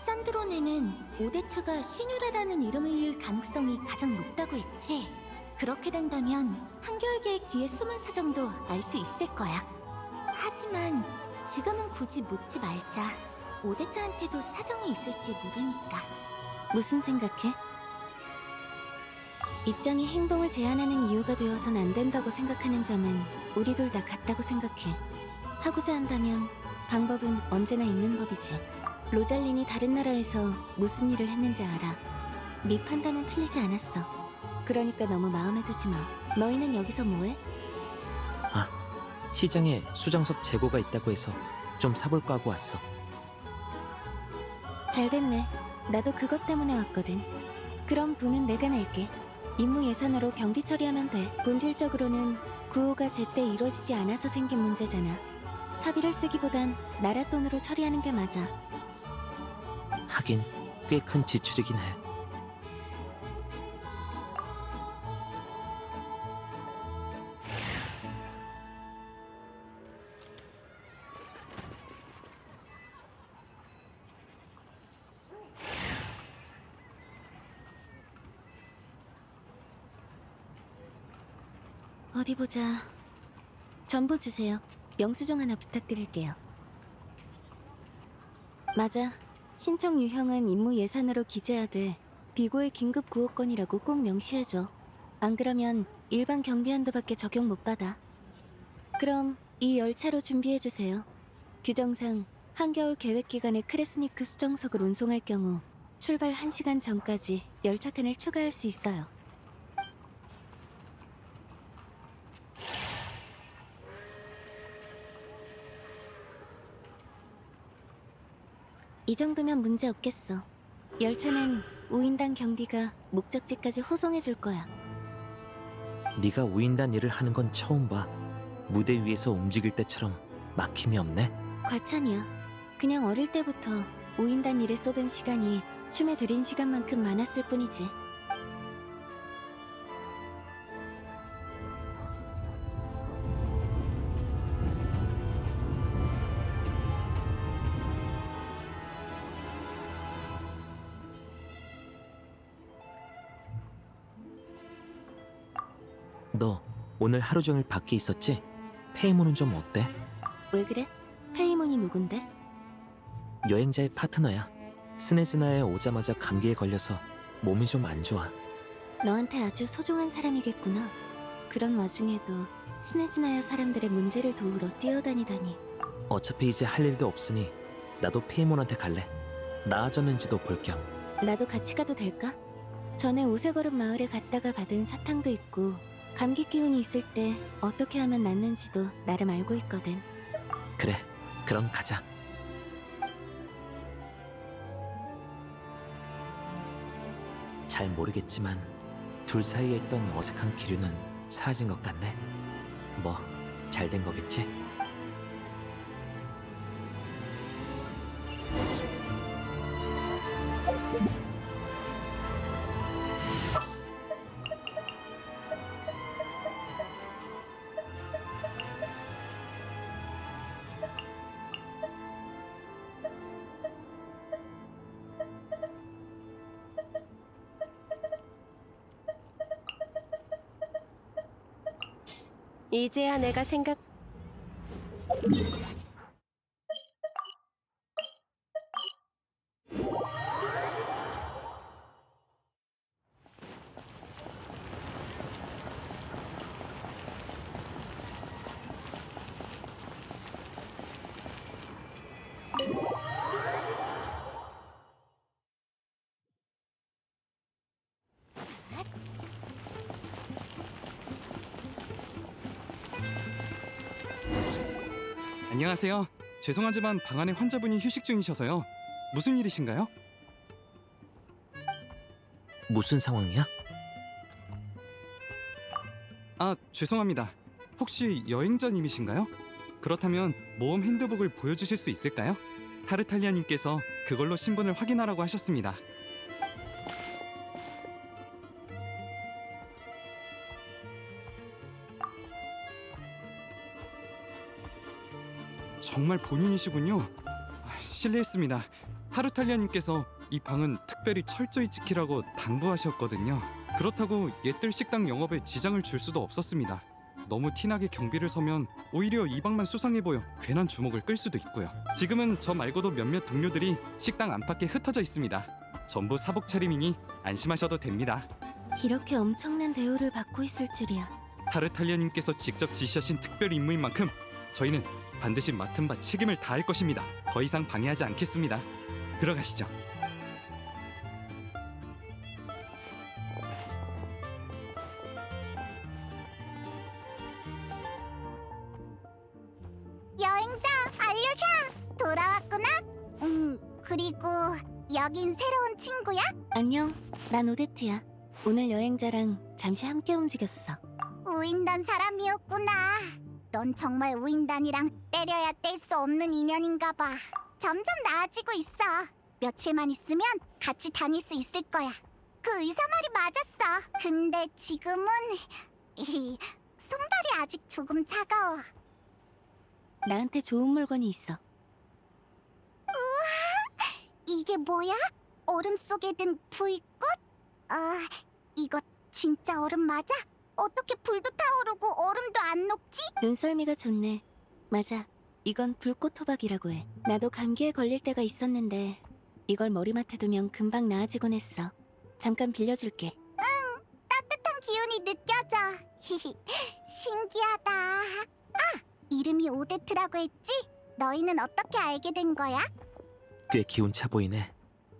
산드론에는 오데트가 시뉴라라는 이름을 이을 가능성이 가장 높다고 했지. 그렇게 된다면 한겨울계의 뒤에 숨은 사정도 알 수 있을 거야. 하지만 지금은 굳이 묻지 말자. 오데트한테도 사정이 있을지 모르니까. 무슨 생각해? 입장이 행동을 제한하는 이유가 되어선 안 된다고 생각하는 점은 우리 둘 다 같다고 생각해. 하고자 한다면 방법은 언제나 있는 법이지. 로잘린이 다른 나라에서 무슨 일을 했는지 알아. 네 판단은 틀리지 않았어. 그러니까 너무 마음에 두지 마. 너희는 여기서 뭐해? 시장에 수정석 재고가 있다고 해서 좀 사볼까 하고 왔어. 잘 됐네. 나도 그것 때문에 왔거든. 그럼 돈은 내가 낼게. 임무 예산으로 경비 처리하면 돼. 본질적으로는 구호가 제때 이루어지지 않아서 생긴 문제잖아. 사비를 쓰기보단 나라 돈으로 처리하는 게 맞아. 하긴 꽤 큰 지출이긴 해. 어디 보자. 전보 주세요. 영수증 하나 부탁드릴게요. 맞아. 신청 유형은 임무 예산으로 기재하되 비고의 긴급 구호권이라고 꼭 명시해줘. 안 그러면 일반 경비 한도밖에 적용 못 받아. 그럼 이 열차로 준비해주세요. 규정상 한겨울 계획 기간에 크레스니크 수정석을 운송할 경우 출발 1시간 전까지 열차칸을 추가할 수 있어요. 이 정도면 문제 없겠어. 열차는 우인단 경비가 목적지까지 호송해줄 거야. 네가 우인단 일을 하는 건 처음 봐. 무대 위에서 움직일 때처럼 막힘이 없네. 과찬이야. 그냥 어릴 때부터 우인단 일에 쏟은 시간이 춤에 들인 시간만큼 많았을 뿐이지. 너 오늘 하루 종일 밖에 있었지? 페이몬은 좀 어때? 왜 그래? 페이몬이 누군데? 여행자의 파트너야. 스네즈나에 오자마자 감기에 걸려서 몸이 좀 안 좋아. 너한테 아주 소중한 사람이겠구나. 그런 와중에도 스네즈나야 사람들의 문제를 도우러 뛰어다니다니. 어차피 이제 할 일도 없으니 나도 페이몬한테 갈래. 나아졌는지도 볼 겸. 나도 같이 가도 될까? 전에 오세걸음 마을에 갔다가 받은 사탕도 있고 감기 기운이 있을 때 어떻게 하면 낫는지도 나름 알고 있거든. 그래, 그럼 가자. 잘 모르겠지만 둘 사이에 있던 어색한 기류는 사라진 것 같네. 뭐, 잘 된 거겠지? 이제야 내가 생각... 안녕하세요. 죄송하지만 방 안에 환자분이 휴식 중이셔서요. 무슨 일이신가요? 무슨 상황이야? 아, 죄송합니다. 혹시 여행자님이신가요? 그렇다면 모험 핸드북을 보여주실 수 있을까요? 타르탈리아님께서 그걸로 신분을 확인하라고 하셨습니다. 정말 본인이시군요. 실례했습니다. 타르탈리아님께서 이 방은 특별히 철저히 지키라고 당부하셨거든요. 그렇다고 옛들 식당 영업에 지장을 줄 수도 없었습니다. 너무 티나게 경비를 서면 오히려 이 방만 수상해 보여 괜한 주목을 끌 수도 있고요. 지금은 저 말고도 몇몇 동료들이 식당 안팎에 흩어져 있습니다. 전부 사복 차림이니 안심하셔도 됩니다. 이렇게 엄청난 대우를 받고 있을 줄이야. 타르탈리아님께서 직접 지시하신 특별 임무인 만큼 저희는 반드시 맡은 바 책임을 다할 것입니다. 더 이상 방해하지 않겠습니다. 들어가시죠. 여행자 알료샤 돌아왔구나. 그리고 여긴 새로운 친구야? 안녕, 난 오데트야. 오늘 여행자랑 잠시 함께 움직였어. 우인단 사람이었구나. 넌 정말 우인단이랑 때려야 뗄 수 없는 인연인가 봐. 점점 나아지고 있어. 며칠만 있으면 같이 다닐 수 있을 거야. 그 의사 말이 맞았어. 근데 지금은 손발이 아직 조금 차가워. 나한테 좋은 물건이 있어. 우와! 이게 뭐야? 얼음 속에 든 불꽃? 이거 진짜 얼음 맞아? 어떻게 불도 타오르고 얼음도 안 녹지? 눈썰미가 좋네. 맞아. 이건 불꽃 호박이라고 해. 나도 감기에 걸릴 때가 있었는데 이걸 머리맡에 두면 금방 나아지곤 했어. 잠깐 빌려줄게. 응, 따뜻한 기운이 느껴져. 신기하다. 이름이 오데트라고 했지? 너희는 어떻게 알게 된 거야? 꽤 기운차 보이네.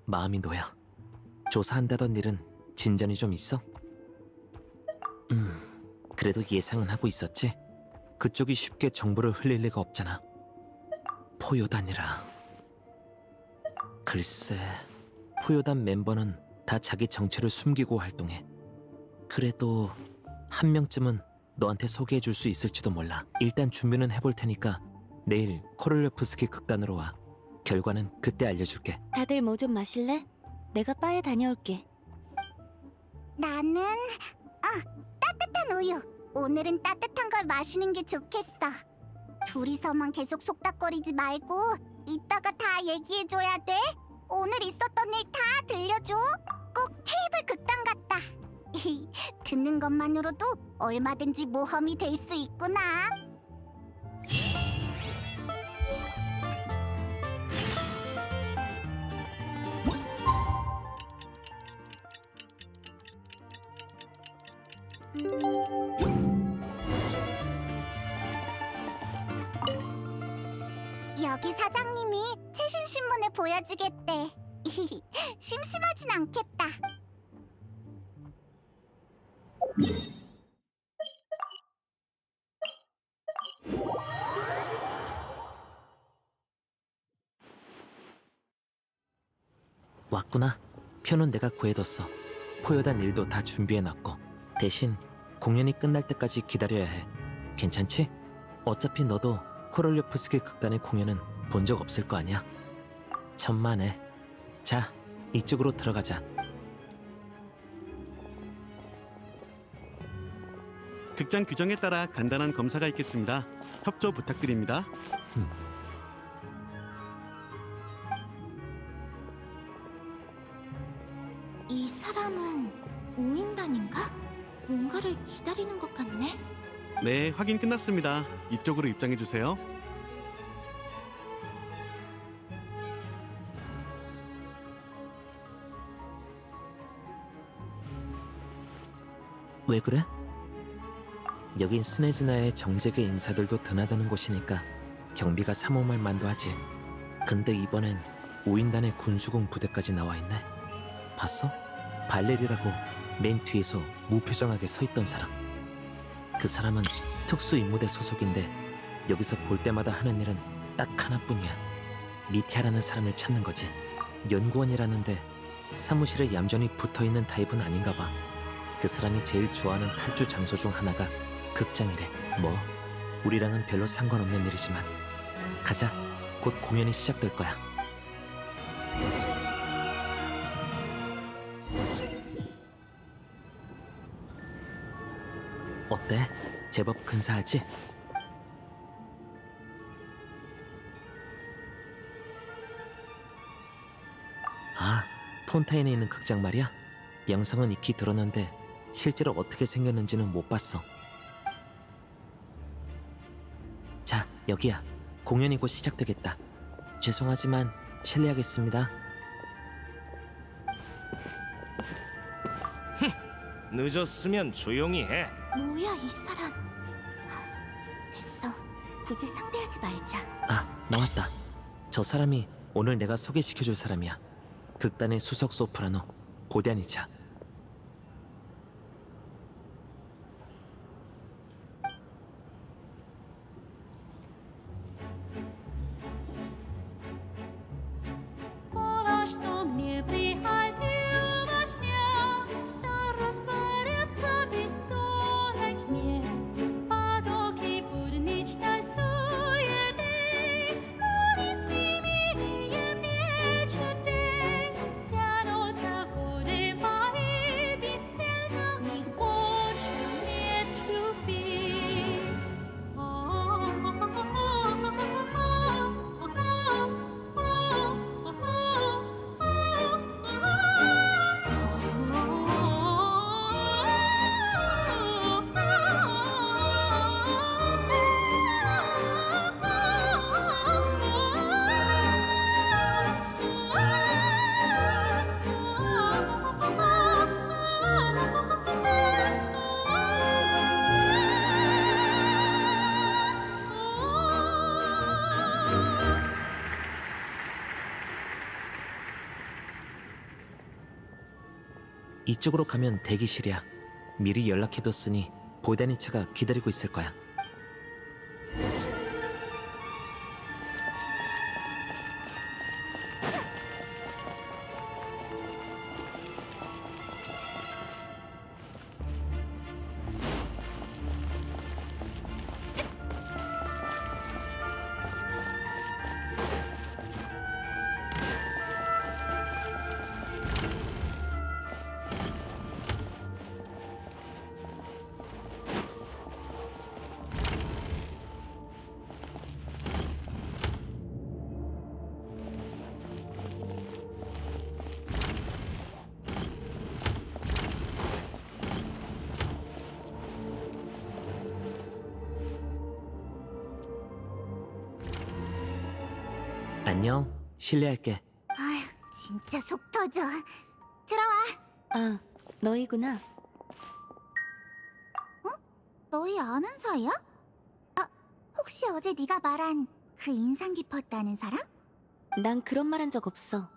마음이 놓여. 조사한다던 일은 진전이 좀 있어? 그래도 예상은 하고 있었지. 그쪽이 쉽게 정보를 흘릴 리가 없잖아. 포요단이라. 글쎄, 포요단 멤버는 다 자기 정체를 숨기고 활동해. 그래도 한 명쯤은 너한테 소개해줄 수 있을지도 몰라. 일단 준비는 해볼 테니까 내일 코를레프스키 극단으로 와. 결과는 그때 알려줄게. 다들 뭐 좀 마실래? 내가 바에 다녀올게. 나는 따뜻한 우유. 오늘은 따뜻한 걸 마시는 게 좋겠어. 둘이서만 계속 속닥거리지 말고 이따가 다 얘기해줘야 돼. 오늘 있었던 일 다 들려줘. 꼭 테이블 극단 같다. 듣는 것만으로도 얼마든지 모험이 될 수 있구나. 여기 사장님이 최신 신문을 보여주겠대. 심심하진 않겠다. 왔구나. 표는 내가 구해뒀어. 포요단 일도 다 준비해놨고. 대신 공연이 끝날 때까지 기다려야 해. 괜찮지? 어차피 너도 코롤리오프스키 극단의 공연은 본 적 없을 거 아니야? 천만에. 자, 이쪽으로 들어가자. 극장 규정에 따라 간단한 검사가 있겠습니다. 협조 부탁드립니다. 이 사람은 우인단인가? 뭔가를 기다리는 것 같네. 네, 확인 끝났습니다. 이쪽으로 입장해 주세요. 왜 그래? 여긴 스네즈나의 정재계 인사들도 드나드는 곳이니까 경비가 삼엄할 만도 하지. 근데 이번엔 우인단의 군수공 부대까지 나와 있네. 봤어? 발레리라고 맨 뒤에서 무표정하게 서 있던 사람. 그 사람은 특수임무대 소속인데 여기서 볼 때마다 하는 일은 딱 하나뿐이야. 미티아라는 사람을 찾는 거지. 연구원이라는데 사무실에 얌전히 붙어있는 타입은 아닌가 봐. 그 사람이 제일 좋아하는 탈주 장소 중 하나가 극장이래. 뭐 우리랑은 별로 상관없는 일이지만 가자. 곧 공연이 시작될 거야. 어때? 제법 근사하지? 아, 폰타인에 있는 극장 말이야? 영상은 익히 들었는데 실제로 어떻게 생겼는지는 못 봤어. 자, 여기야. 공연이 곧 시작되겠다. 죄송하지만 실례하겠습니다. 늦었으면 조용히 해. 뭐야 이 사람. 됐어. 굳이 상대하지 말자. 아, 나왔다. 저 사람이 오늘 내가 소개시켜줄 사람이야. 극단의 수석 소프라노 보디아니차. Пола, что мне приходилось дня, старость борется без тона тьме, потоки будничной суеты, мысли милее мечты, тянутся годы мои бесцельно, их больше нет любви. 이쪽으로 가면 대기실이야. 미리 연락해뒀으니 보디아니차가 기다리고 있을 거야. 안녕. 실례할게. 아휴, 진짜 속 터져. 들어와. 아, 너희구나. 너희 아는 사이야? 혹시 어제 네가 말한 그 인상 깊었다는 사람? 난 그런 말 한 적 없어.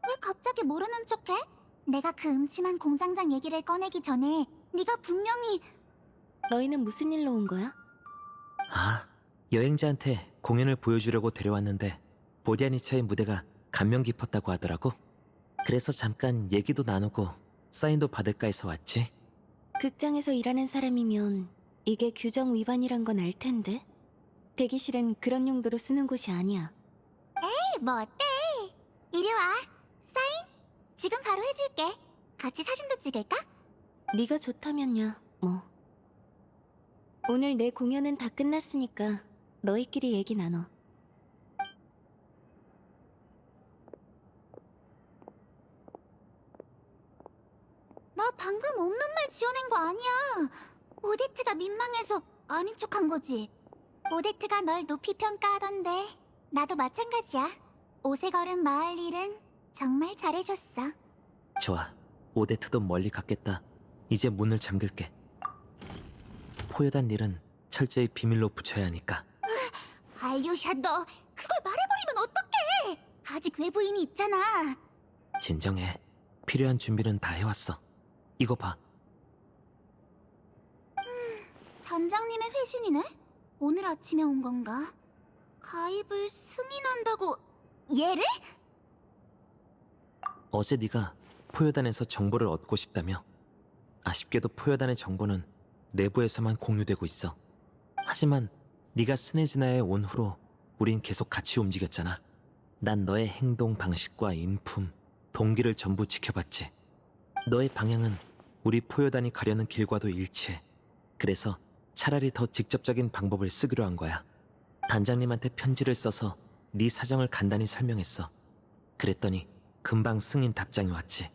왜 갑자기 모르는 척해? 내가 그 음침한 공장장 얘기를 꺼내기 전에 네가 분명히... 너희는 무슨 일로 온 거야? 아, 여행자한테 공연을 보여주려고 데려왔는데 보디아니차의 무대가 감명 깊었다고 하더라고. 그래서 잠깐 얘기도 나누고 사인도 받을까 해서 왔지. 극장에서 일하는 사람이면 이게 규정 위반이란 건 알 텐데. 대기실은 그런 용도로 쓰는 곳이 아니야. 에이, 뭐 어때? 이리 와. 사인? 지금 바로 해줄게. 같이 사진도 찍을까? 네가 좋다면야, 뭐. 오늘 내 공연은 다 끝났으니까 너희끼리 얘기 나눠. 나 방금 없는 말 지어낸 거 아니야. 오데트가 민망해서 아닌 척한 거지. 오데트가 널 높이 평가하던데 나도 마찬가지야. 옷에 걸은 마을 일은 정말 잘해줬어. 좋아. 오데트도 멀리 갔겠다. 이제 문을 잠글게. 포효단 일은 철저히 비밀로 붙여야 하니까. 알류샤, 너 그걸 말해버리면 어떡해. 아직 외부인이 있잖아. 진정해. 필요한 준비는 다 해왔어. 이거 봐. 단장님의 회신이네? 오늘 아침에 온 건가? 가입을 승인한다고... 얘를? 어제 네가 포효단에서 정보를 얻고 싶다며. 아쉽게도 포효단의 정보는 내부에서만 공유되고 있어. 하지만 네가 스네즈나에 온 후로 우린 계속 같이 움직였잖아. 난 너의 행동 방식과 인품, 동기를 전부 지켜봤지. 너의 방향은 우리 포효단이 가려는 길과도 일치해. 그래서 차라리 더 직접적인 방법을 쓰기로 한 거야. 단장님한테 편지를 써서 네 사정을 간단히 설명했어. 그랬더니 금방 승인 답장이 왔지.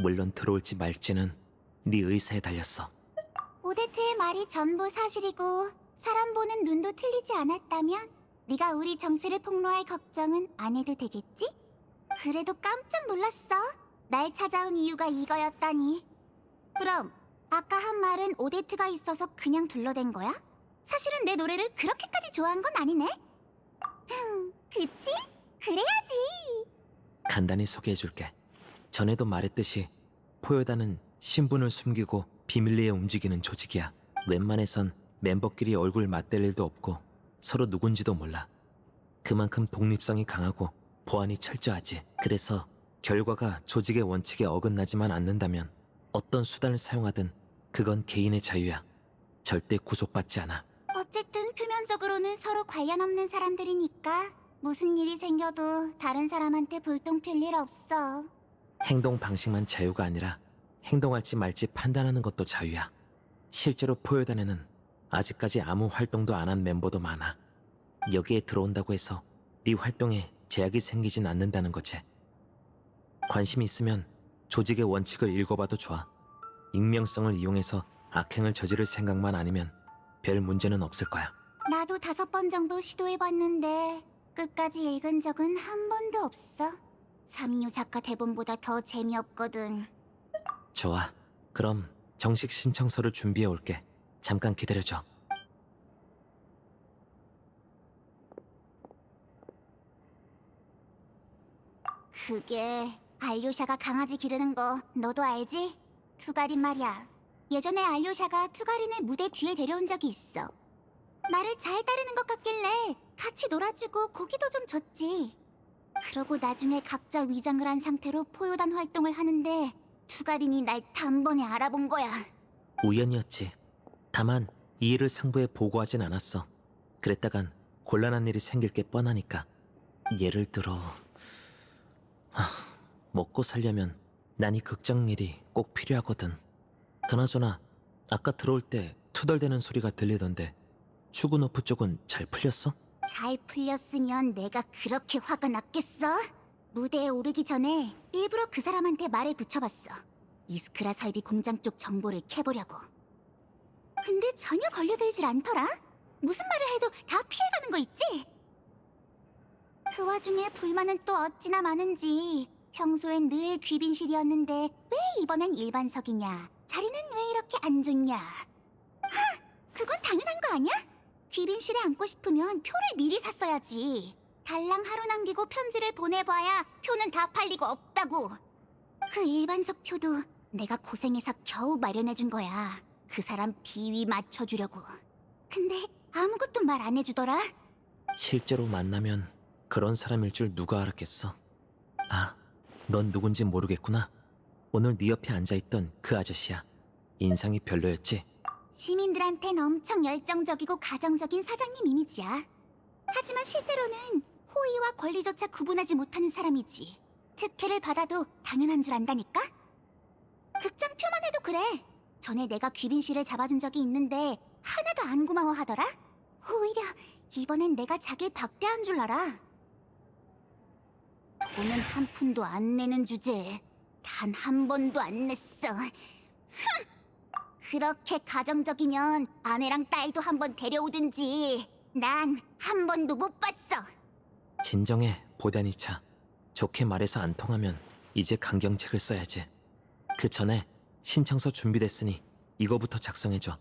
물론 들어올지 말지는 네 의사에 달렸어. 오데트의 말이 전부 사실이고 사람 보는 눈도 틀리지 않았다면 네가 우리 정체를 폭로할 걱정은 안 해도 되겠지? 그래도 깜짝 놀랐어. 날 찾아온 이유가 이거였다니. 그럼 아까 한 말은 오데트가 있어서 그냥 둘러댄 거야? 사실은 내 노래를 그렇게까지 좋아한 건 아니네. 그치? 그래야지. 간단히 소개해줄게. 전에도 말했듯이 포요다는 신분을 숨기고 비밀리에 움직이는 조직이야. 웬만해선 멤버끼리 얼굴 맞댈 일도 없고 서로 누군지도 몰라. 그만큼 독립성이 강하고 보안이 철저하지. 그래서 결과가 조직의 원칙에 어긋나지만 않는다면 어떤 수단을 사용하든 그건 개인의 자유야. 절대 구속받지 않아. 어쨌든 표면적으로는 서로 관련 없는 사람들이니까 무슨 일이 생겨도 다른 사람한테 불똥 튈 일 없어. 행동 방식만 자유가 아니라 행동할지 말지 판단하는 것도 자유야. 실제로 포요단에는 아직까지 아무 활동도 안 한 멤버도 많아. 여기에 들어온다고 해서 네 활동에 제약이 생기진 않는다는 거지. 관심이 있으면 조직의 원칙을 읽어봐도 좋아. 익명성을 이용해서 악행을 저지를 생각만 아니면 별 문제는 없을 거야. 나도 5번 정도 시도해봤는데 끝까지 읽은 적은 한 번도 없어. 삼류 작가 대본보다 더 재미없거든. 좋아. 그럼 정식 신청서를 준비해 올게. 잠깐 기다려줘. 그게 알료샤가 강아지 기르는 거 너도 알지? 투가린 말이야. 예전에 알료샤가 투가린을 무대 뒤에 데려온 적이 있어. 나를 잘 따르는 것 같길래 같이 놀아주고 고기도 좀 줬지. 그러고 나중에 각자 위장을 한 상태로 포효단 활동을 하는데 투가린이 날 단번에 알아본 거야. 우연이었지. 다만 이 일을 상부에 보고하진 않았어. 그랬다간 곤란한 일이 생길 게 뻔하니까. 예를 들어 먹고 살려면 난 이 극장일이 꼭 필요하거든. 그나저나 아까 들어올 때 투덜대는 소리가 들리던데 슈그노프 쪽은 잘 풀렸어? 잘 풀렸으면 내가 그렇게 화가 났겠어? 무대에 오르기 전에 일부러 그 사람한테 말을 붙여봤어. 이스크라 설비 공장 쪽 정보를 캐보려고. 근데 전혀 걸려들질 않더라? 무슨 말을 해도 다 피해가는 거 있지? 그 와중에 불만은 또 어찌나 많은지. 평소엔 늘 귀빈실이었는데 왜 이번엔 일반석이냐? 자리는 왜 이렇게 안 좋냐? 그건 당연한 거 아니야? 귀빈실에 앉고 싶으면 표를 미리 샀어야지. 달랑 하루 남기고 편지를 보내봐야 표는 다 팔리고 없다고. 그 일반석 표도 내가 고생해서 겨우 마련해준 거야. 그 사람 비위 맞춰주려고. 근데 아무것도 말 안 해주더라. 실제로 만나면 그런 사람일 줄 누가 알았겠어. 아, 넌 누군지 모르겠구나. 오늘 네 옆에 앉아있던 그 아저씨야. 인상이 별로였지? 시민들한텐 엄청 열정적이고 가정적인 사장님 이미지야. 하지만 실제로는 호의와 권리조차 구분하지 못하는 사람이지. 특혜를 받아도 당연한 줄 안다니까? 극장표만 해도 그래. 전에 내가 귀빈실을 잡아준 적이 있는데 하나도 안 고마워하더라. 오히려 이번엔 내가 자기를 박대한 줄 알아. 돈은 한 푼도 안 내는 주제에 단 한 번도 안 냈어. 그렇게 가정적이면 아내랑 딸도 한번 데려오든지. 난 한 번도 못 봤어. 진정해, 보다니차. 좋게 말해서 안 통하면 이제 강경책을 써야지. 그 전에 신청서 준비됐으니 이거부터 작성해줘.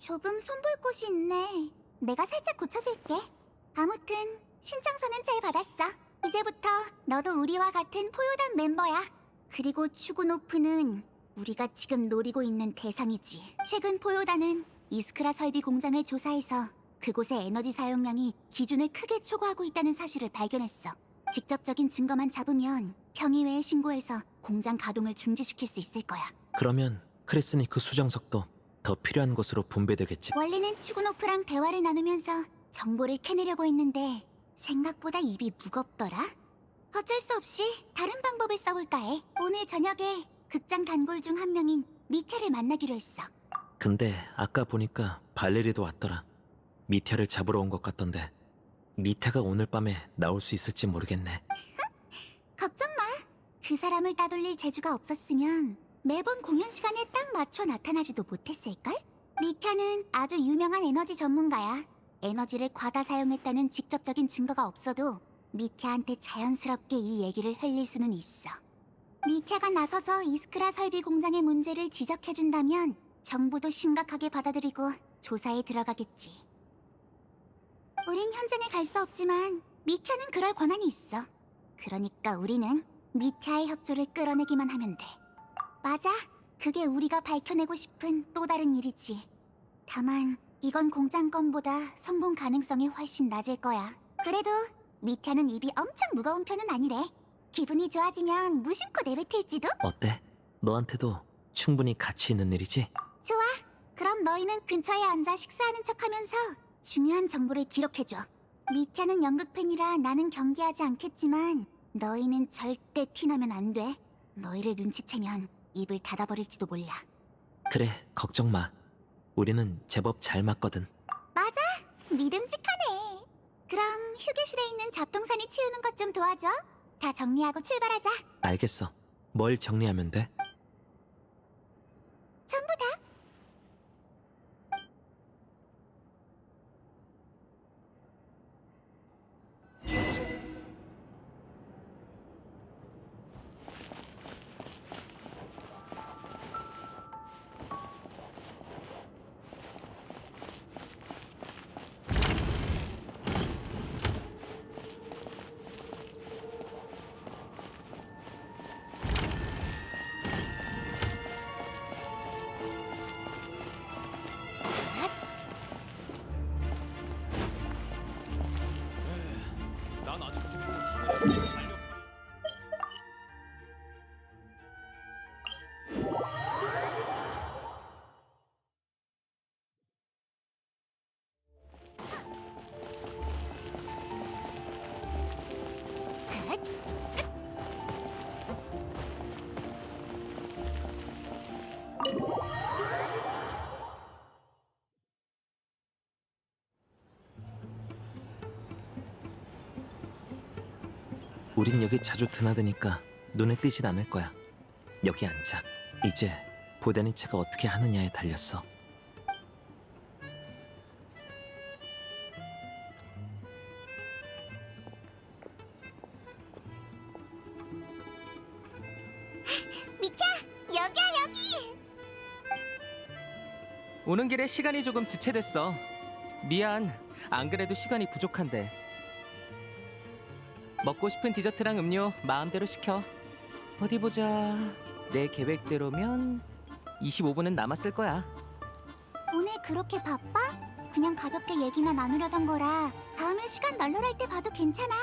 조금 손볼 곳이 있네. 내가 살짝 고쳐줄게. 아무튼 신청서는 잘 받았어. 이제부터 너도 우리와 같은 포효단 멤버야. 그리고 추구노프는 우리가 지금 노리고 있는 대상이지. 최근 포효단은 이스크라 설비 공장을 조사해서 그곳의 에너지 사용량이 기준을 크게 초과하고 있다는 사실을 발견했어. 직접적인 증거만 잡으면 평의회에 신고해서 공장 가동을 중지시킬 수 있을 거야. 그러면 크레스니크 수정석도 더 필요한 곳으로 분배되겠지. 원래는 추구노프랑 대화를 나누면서 정보를 캐내려고 했는데 생각보다 입이 무겁더라. 어쩔 수 없이 다른 방법을 써볼까 해. 오늘 저녁에 극장 단골 중 한 명인 미테를 만나기로 했어. 근데 아까 보니까 발레리도 왔더라. 미테를 잡으러 온 것 같던데 미테가 오늘 밤에 나올 수 있을지 모르겠네. 걱정 마. 그 사람을 따돌릴 재주가 없었으면 매번 공연 시간에 딱 맞춰 나타나지도 못했을걸? 미테는 아주 유명한 에너지 전문가야. 에너지를 과다 사용했다는 직접적인 증거가 없어도 미테한테 자연스럽게 이 얘기를 흘릴 수는 있어. 미테가 나서서 이스크라 설비 공장의 문제를 지적해준다면 정부도 심각하게 받아들이고 조사에 들어가겠지. 우린 현장에 갈 수 없지만 미테는 그럴 권한이 있어. 그러니까 우리는 미테의 협조를 끌어내기만 하면 돼. 맞아. 그게 우리가 밝혀내고 싶은 또 다른 일이지. 다만 이건 공장 건보다 성공 가능성이 훨씬 낮을 거야. 그래도 미테는 입이 엄청 무거운 편은 아니래. 기분이 좋아지면 무심코 내뱉을지도? 어때? 너한테도 충분히 가치 있는 일이지? 좋아. 그럼 너희는 근처에 앉아 식사하는 척하면서 중요한 정보를 기록해줘. 미테는 연극팬이라 나는 경계하지 않겠지만 너희는 절대 티나면 안 돼. 너희를 눈치채면 입을 닫아버릴지도 몰라. 그래, 걱정 마. 우리는 제법 잘 맞거든. 맞아. 믿음직하네. 그럼 휴게실에 있는 잡동사니 치우는 것 좀 도와줘. 다 정리하고 출발하자. 알겠어. 뭘 정리하면 돼? 전부 다. 난 아직도 하늘에 달려. 우린 여기 자주 드나드니까 눈에 띄진 않을 거야. 여기 앉아. 이제 보다니체가 어떻게 하느냐에 달렸어. 미카, 여기야 여기. 오는 길에 시간이 조금 지체됐어. 미안. 안 그래도 시간이 부족한데. 먹고 싶은 디저트랑 음료 마음대로 시켜. 어디 보자. 내 계획대로면 25분은 남았을 거야. 오늘 그렇게 바빠? 그냥 가볍게 얘기나 나누려던 거라 다음에 시간 널널할 때 봐도 괜찮아.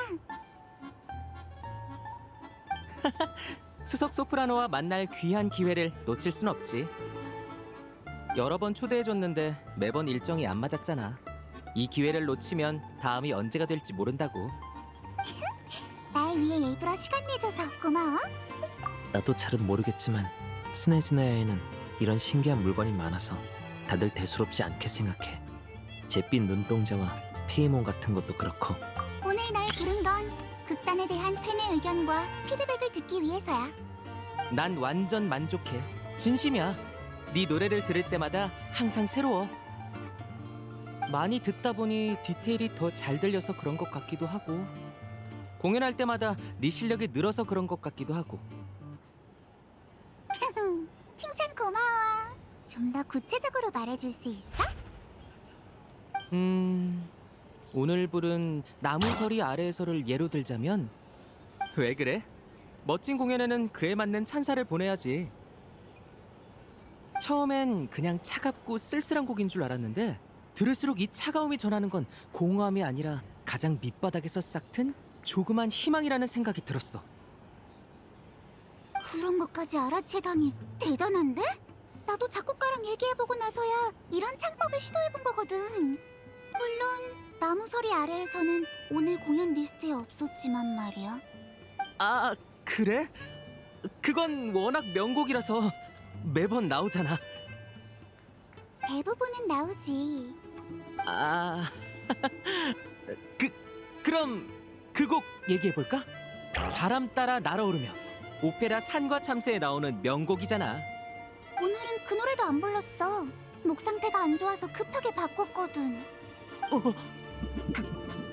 수석 소프라노와 만날 귀한 기회를 놓칠 순 없지. 여러 번 초대해줬는데 매번 일정이 안 맞았잖아. 이 기회를 놓치면 다음이 언제가 될지 모른다고. 날 위해 일부러 시간 내줘서 고마워. 나도 잘은 모르겠지만 스네즈나야에는 이런 신기한 물건이 많아서 다들 대수롭지 않게 생각해. 잿빛 눈동자와 피에몬 같은 것도 그렇고. 오늘 날 부른 건 극단에 대한 팬의 의견과 피드백을 듣기 위해서야. 난 완전 만족해. 진심이야. 네 노래를 들을 때마다 항상 새로워. 많이 듣다 보니 디테일이 더 잘 들려서 그런 것 같기도 하고, 공연할 때마다 네 실력이 늘어서 그런 것 같기도 하고. 칭찬 고마워. 좀 더 구체적으로 말해줄 수 있어? 오늘 부른 나무서리 아래에서를 예로 들자면 왜 그래? 멋진 공연에는 그에 맞는 찬사를 보내야지. 처음엔 그냥 차갑고 쓸쓸한 곡인 줄 알았는데 들을수록 이 차가움이 전하는 건 공허함이 아니라 가장 밑바닥에서 싹튼 조그만 희망이라는 생각이 들었어. 그런 것까지 알아채다니 대단한데? 나도 작곡가랑 얘기해보고 나서야 이런 창법을 시도해본 거거든. 물론 나무서리 아래에서는 오늘 공연 리스트에 없었지만 말이야. 아, 그래? 그건 워낙 명곡이라서 매번 나오잖아. 대부분은 나오지. 아, 그럼 그 곡 얘기해볼까? 바람 따라 날아오르며 오페라 산과 참새에 나오는 명곡이잖아. 오늘은 그 노래도 안 불렀어. 목 상태가 안 좋아서 급하게 바꿨거든.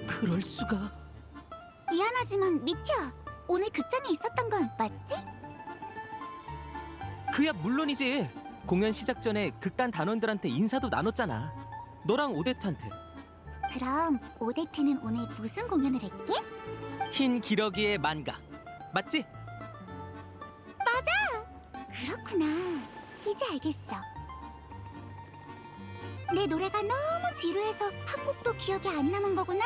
그럴 수가. 미안하지만 미티야, 오늘 극장에 있었던 건 맞지? 그야 물론이지. 공연 시작 전에 극단 단원들한테 인사도 나눴잖아. 너랑 오데트한테. 그럼 오데트는 오늘 무슨 공연을 했게? 흰 기러기의 만가. 맞지? 그렇구나. 이제 알겠어. 내 노래가 너무 지루해서 한 곡도 기억이 안 남은 거구나.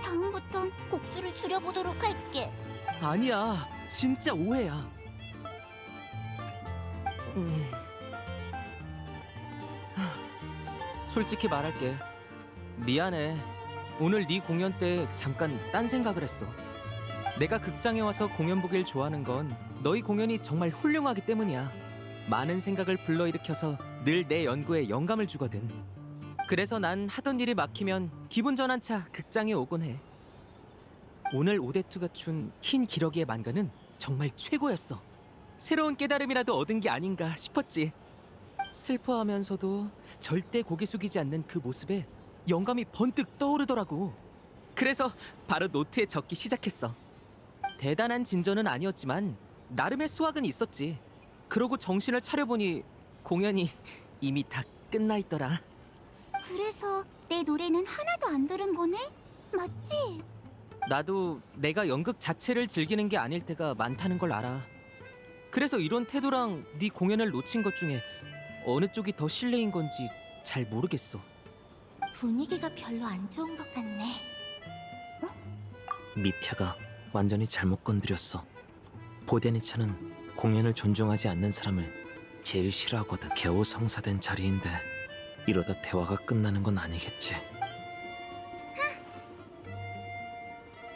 다음부턴 곡수를 줄여보도록 할게. 아니야. 진짜 오해야. 솔직히 말할게. 미안해. 오늘 네 공연 때 잠깐 딴 생각을 했어. 내가 극장에 와서 공연 보길 좋아하는 건 너희 공연이 정말 훌륭하기 때문이야. 많은 생각을 불러일으켜서 늘 내 연구에 영감을 주거든. 그래서 난 하던 일이 막히면 기분 전환차 극장에 오곤 해. 오늘 오데투가 춘 흰 기러기의 만가는 정말 최고였어. 새로운 깨달음이라도 얻은 게 아닌가 싶었지. 슬퍼하면서도 절대 고개 숙이지 않는 그 모습에 영감이 번뜩 떠오르더라고. 그래서 바로 노트에 적기 시작했어. 대단한 진전은 아니었지만 나름의 수확은 있었지. 그러고 정신을 차려보니 공연이 이미 다 끝나 있더라. 그래서 내 노래는 하나도 안 들은 거네? 맞지? 나도 내가 연극 자체를 즐기는 게 아닐 때가 많다는 걸 알아. 그래서 이런 태도랑 네 공연을 놓친 것 중에 어느 쪽이 더 실례인 건지 잘 모르겠어. 분위기가 별로 안 좋은 것 같네. 미태가 완전히 잘못 건드렸어. 보데니차는 공연을 존중하지 않는 사람을 제일 싫어하거든. 겨우 성사된 자리인데 이러다 대화가 끝나는 건 아니겠지.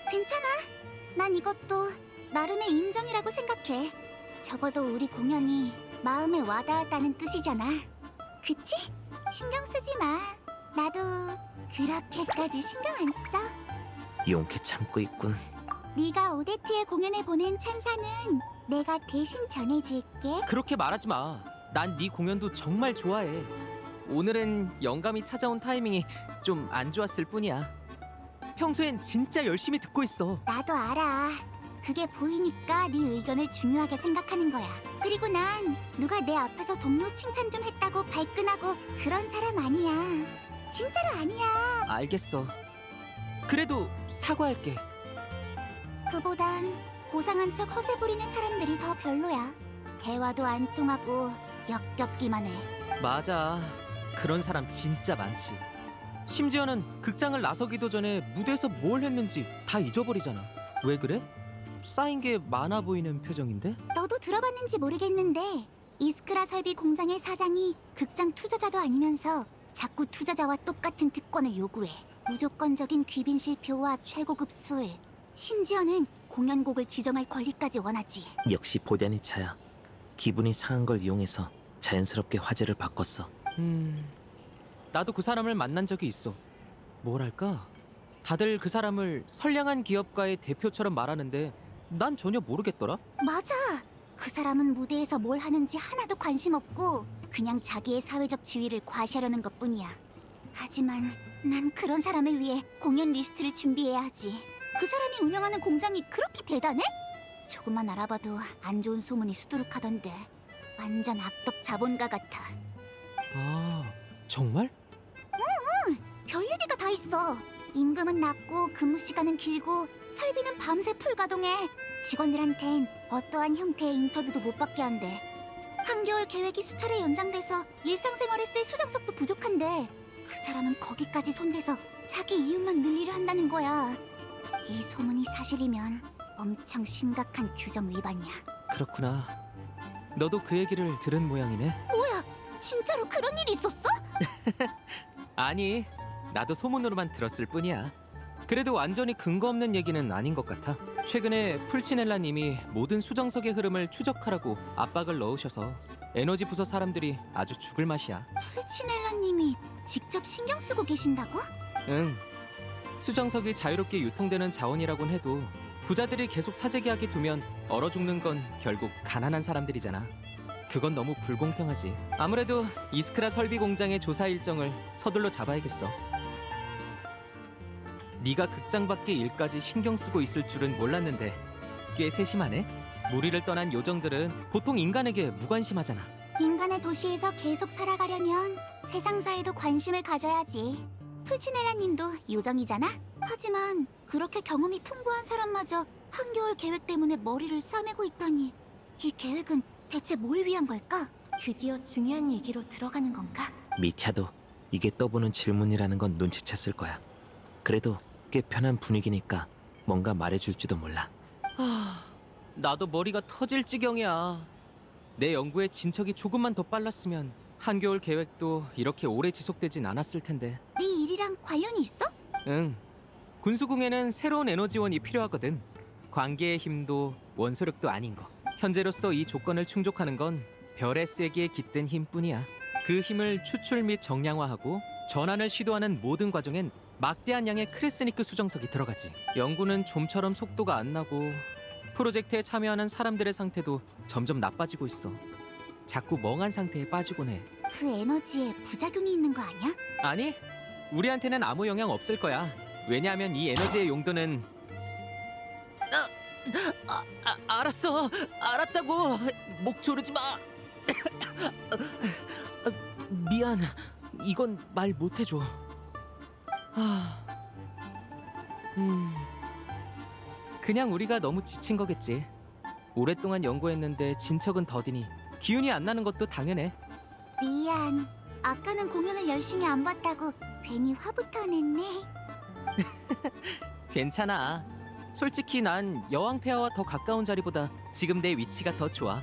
괜찮아. 난 이것도 나름의 인정이라고 생각해. 적어도 우리 공연이 마음에 와닿았다는 뜻이잖아. 그치? 신경 쓰지 마. 나도 그렇게까지 신경 안 써. 용케 참고 있군. 네가 오데트의 공연에 보낸 찬사는 내가 대신 전해줄게. 그렇게 말하지 마. 난 네 공연도 정말 좋아해. 오늘은 영감이 찾아온 타이밍이 좀 안 좋았을 뿐이야. 평소엔 진짜 열심히 듣고 있어. 나도 알아. 그게 보이니까 네 의견을 중요하게 생각하는 거야. 그리고 난 누가 내 앞에서 동료 칭찬 좀 했다고 발끈하고 그런 사람 아니야. 진짜로 아니야. 알겠어. 그래도 사과할게. 그보단 고상한 척 허세 부리는 사람들이 더 별로야. 대화도 안 통하고 역겹기만 해. 맞아. 그런 사람 진짜 많지. 심지어는 극장을 나서기도 전에 무대에서 뭘 했는지 다 잊어버리잖아. 왜 그래? 쌓인 게 많아 보이는 표정인데? 너도 들어봤는지 모르겠는데 이스크라 설비 공장의 사장이 극장 투자자도 아니면서 자꾸 투자자와 똑같은 특권을 요구해. 무조건적인 귀빈 실표와 최고급 술, 심지어는 공연곡을 지정할 권리까지 원하지. 역시 보데니차야. 기분이 상한 걸 이용해서 자연스럽게 화제를 바꿨어. 나도 그 사람을 만난 적이 있어. 뭐랄까? 다들 그 사람을 선량한 기업가의 대표처럼 말하는데 난 전혀 모르겠더라. 맞아. 그 사람은 무대에서 뭘 하는지 하나도 관심 없고 그냥 자기의 사회적 지위를 과시하려는 것뿐이야. 하지만 난 그런 사람을 위해 공연 리스트를 준비해야 하지. 그 사람이 운영하는 공장이 그렇게 대단해? 조금만 알아봐도 안 좋은 소문이 수두룩하던데. 완전 악덕 자본가 같아. 아, 정말? 별일이 다 있어. 임금은 낮고 근무 시간은 길고 설비는 밤새 풀가동해. 직원들한텐 어떠한 형태의 인터뷰도 못 받게 한대. 한겨울 계획이 수차례 연장돼서 일상생활에 쓸 수정석도 부족한데 그 사람은 거기까지 손대서 자기 이윤만 늘리려 한다는 거야. 이 소문이 사실이면 엄청 심각한 규정 위반이야. 그렇구나. 너도 그 얘기를 들은 모양이네. 뭐야? 진짜로 그런 일이 있었어? 아니, 나도 소문으로만 들었을 뿐이야. 그래도 완전히 근거 없는 얘기는 아닌 것 같아. 최근에 풀치넬라님이 모든 수정석의 흐름을 추적하라고 압박을 넣으셔서 에너지 부서 사람들이 아주 죽을 맛이야. 풀치넬라님이 직접 신경 쓰고 계신다고? 응. 수정석이 자유롭게 유통되는 자원이라곤 해도 부자들이 계속 사재기하게 두면 얼어 죽는 건 결국 가난한 사람들이잖아. 그건 너무 불공평하지. 아무래도 이스크라 설비 공장의 조사 일정을 서둘러 잡아야겠어. 네가 극장 밖의 일까지 신경 쓰고 있을 줄은 몰랐는데 꽤 세심하네. 무리를 떠난 요정들은 보통 인간에게 무관심하잖아. 인간의 도시에서 계속 살아가려면 세상사에도 관심을 가져야지. 풀치네라님도 요정이잖아? 하지만 그렇게 경험이 풍부한 사람마저 한겨울 계획 때문에 머리를 싸매고 있다니, 이 계획은 대체 뭘 위한 걸까? 드디어 중요한 얘기로 들어가는 건가? 미티아도 이게 떠보는 질문이라는 건 눈치챘을 거야. 그래도 꽤 편한 분위기니까 뭔가 말해줄지도 몰라. 나도 머리가 터질 지경이야. 내 연구에 진척이 조금만 더 빨랐으면 한겨울 계획도 이렇게 오래 지속되진 않았을 텐데. 네 일이랑 관련이 있어? 응. 군수궁에는 새로운 에너지원이 필요하거든. 관계의 힘도 원소력도 아닌 거. 현재로서 이 조건을 충족하는 건 별의 쐐기에 깃든 힘뿐이야. 그 힘을 추출 및 정량화하고 전환을 시도하는 모든 과정엔 막대한 양의 크레스니크 수정석이 들어가지. 연구는 좀처럼 속도가 안 나고 프로젝트에 참여하는 사람들의 상태도 점점 나빠지고 있어. 자꾸 멍한 상태에 빠지곤 해. 그 에너지에 부작용이 있는 거 아니야? 아니, 우리한테는 아무 영향 없을 거야. 왜냐하면 이 에너지의 용도는... 알았어. 알았다고. 목 조르지 마. 미안. 이건 말 못해줘. 그냥 우리가 너무 지친 거겠지. 오랫동안 연구했는데 진척은 더디니 기운이 안 나는 것도 당연해. 미안. 아까는 공연을 열심히 안 봤다고 괜히 화부터 냈네. 괜찮아. 솔직히 난 여왕 폐하와 더 가까운 자리보다 지금 내 위치가 더 좋아.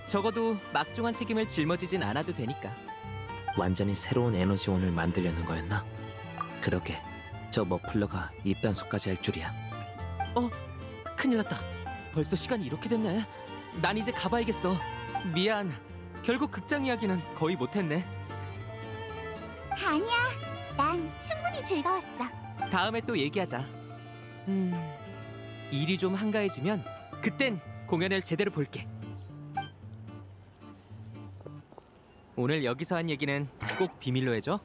적어도 막중한 책임을 짊어지진 않아도 되니까. 완전히 새로운 에너지원을 만들려는 거였나? 그러게, 저 머플러가 입단속까지 할 줄이야. 큰일 났다. 벌써 시간이 이렇게 됐네. 난 이제 가봐야겠어. 미안. 결국 극장 이야기는 거의 못했네. 아니야. 난 충분히 즐거웠어. 다음에 또 얘기하자. 일이 좀 한가해지면 그땐 공연을 제대로 볼게. 오늘 여기서 한 얘기는 꼭 비밀로 해줘.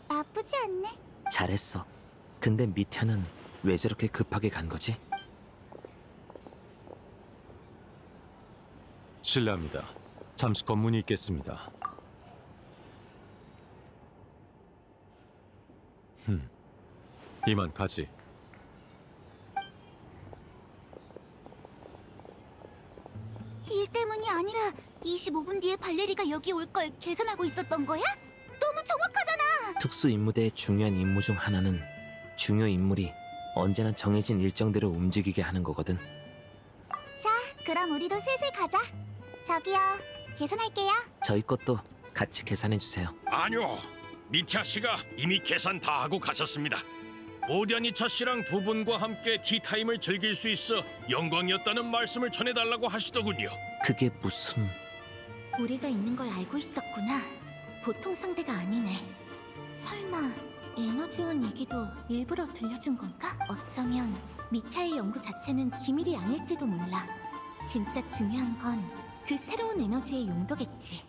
나쁘지 않네. 잘했어. 근데 미티아는 왜 저렇게 급하게 간 거지? 실례합니다. 잠시 검문이 있겠습니다. 이만 가지. 일 때문이 아니라 25분 뒤에 발레리가 여기 올 걸 계산하고 있었던 거야? 너무 정확하잖아. 특수 임무대의 중요한 임무 중 하나는 중요 인물이 언제나 정해진 일정대로 움직이게 하는 거거든. 자, 그럼 우리도 슬슬 가자. 저기요, 계산할게요. 저희 것도 같이 계산해 주세요. 아니요. 미티아 씨가 이미 계산 다 하고 가셨습니다. 오디아니차 씨랑 두 분과 함께 티타임을 즐길 수 있어 영광이었다는 말씀을 전해달라고 하시더군요. 그게 무슨... 우리가 있는 걸 알고 있었구나. 보통 상대가 아니네. 설마 에너지원 얘기도 일부러 들려준 건가? 어쩌면 미타의 연구 자체는 기밀이 아닐지도 몰라. 진짜 중요한 건 그 새로운 에너지의 용도겠지.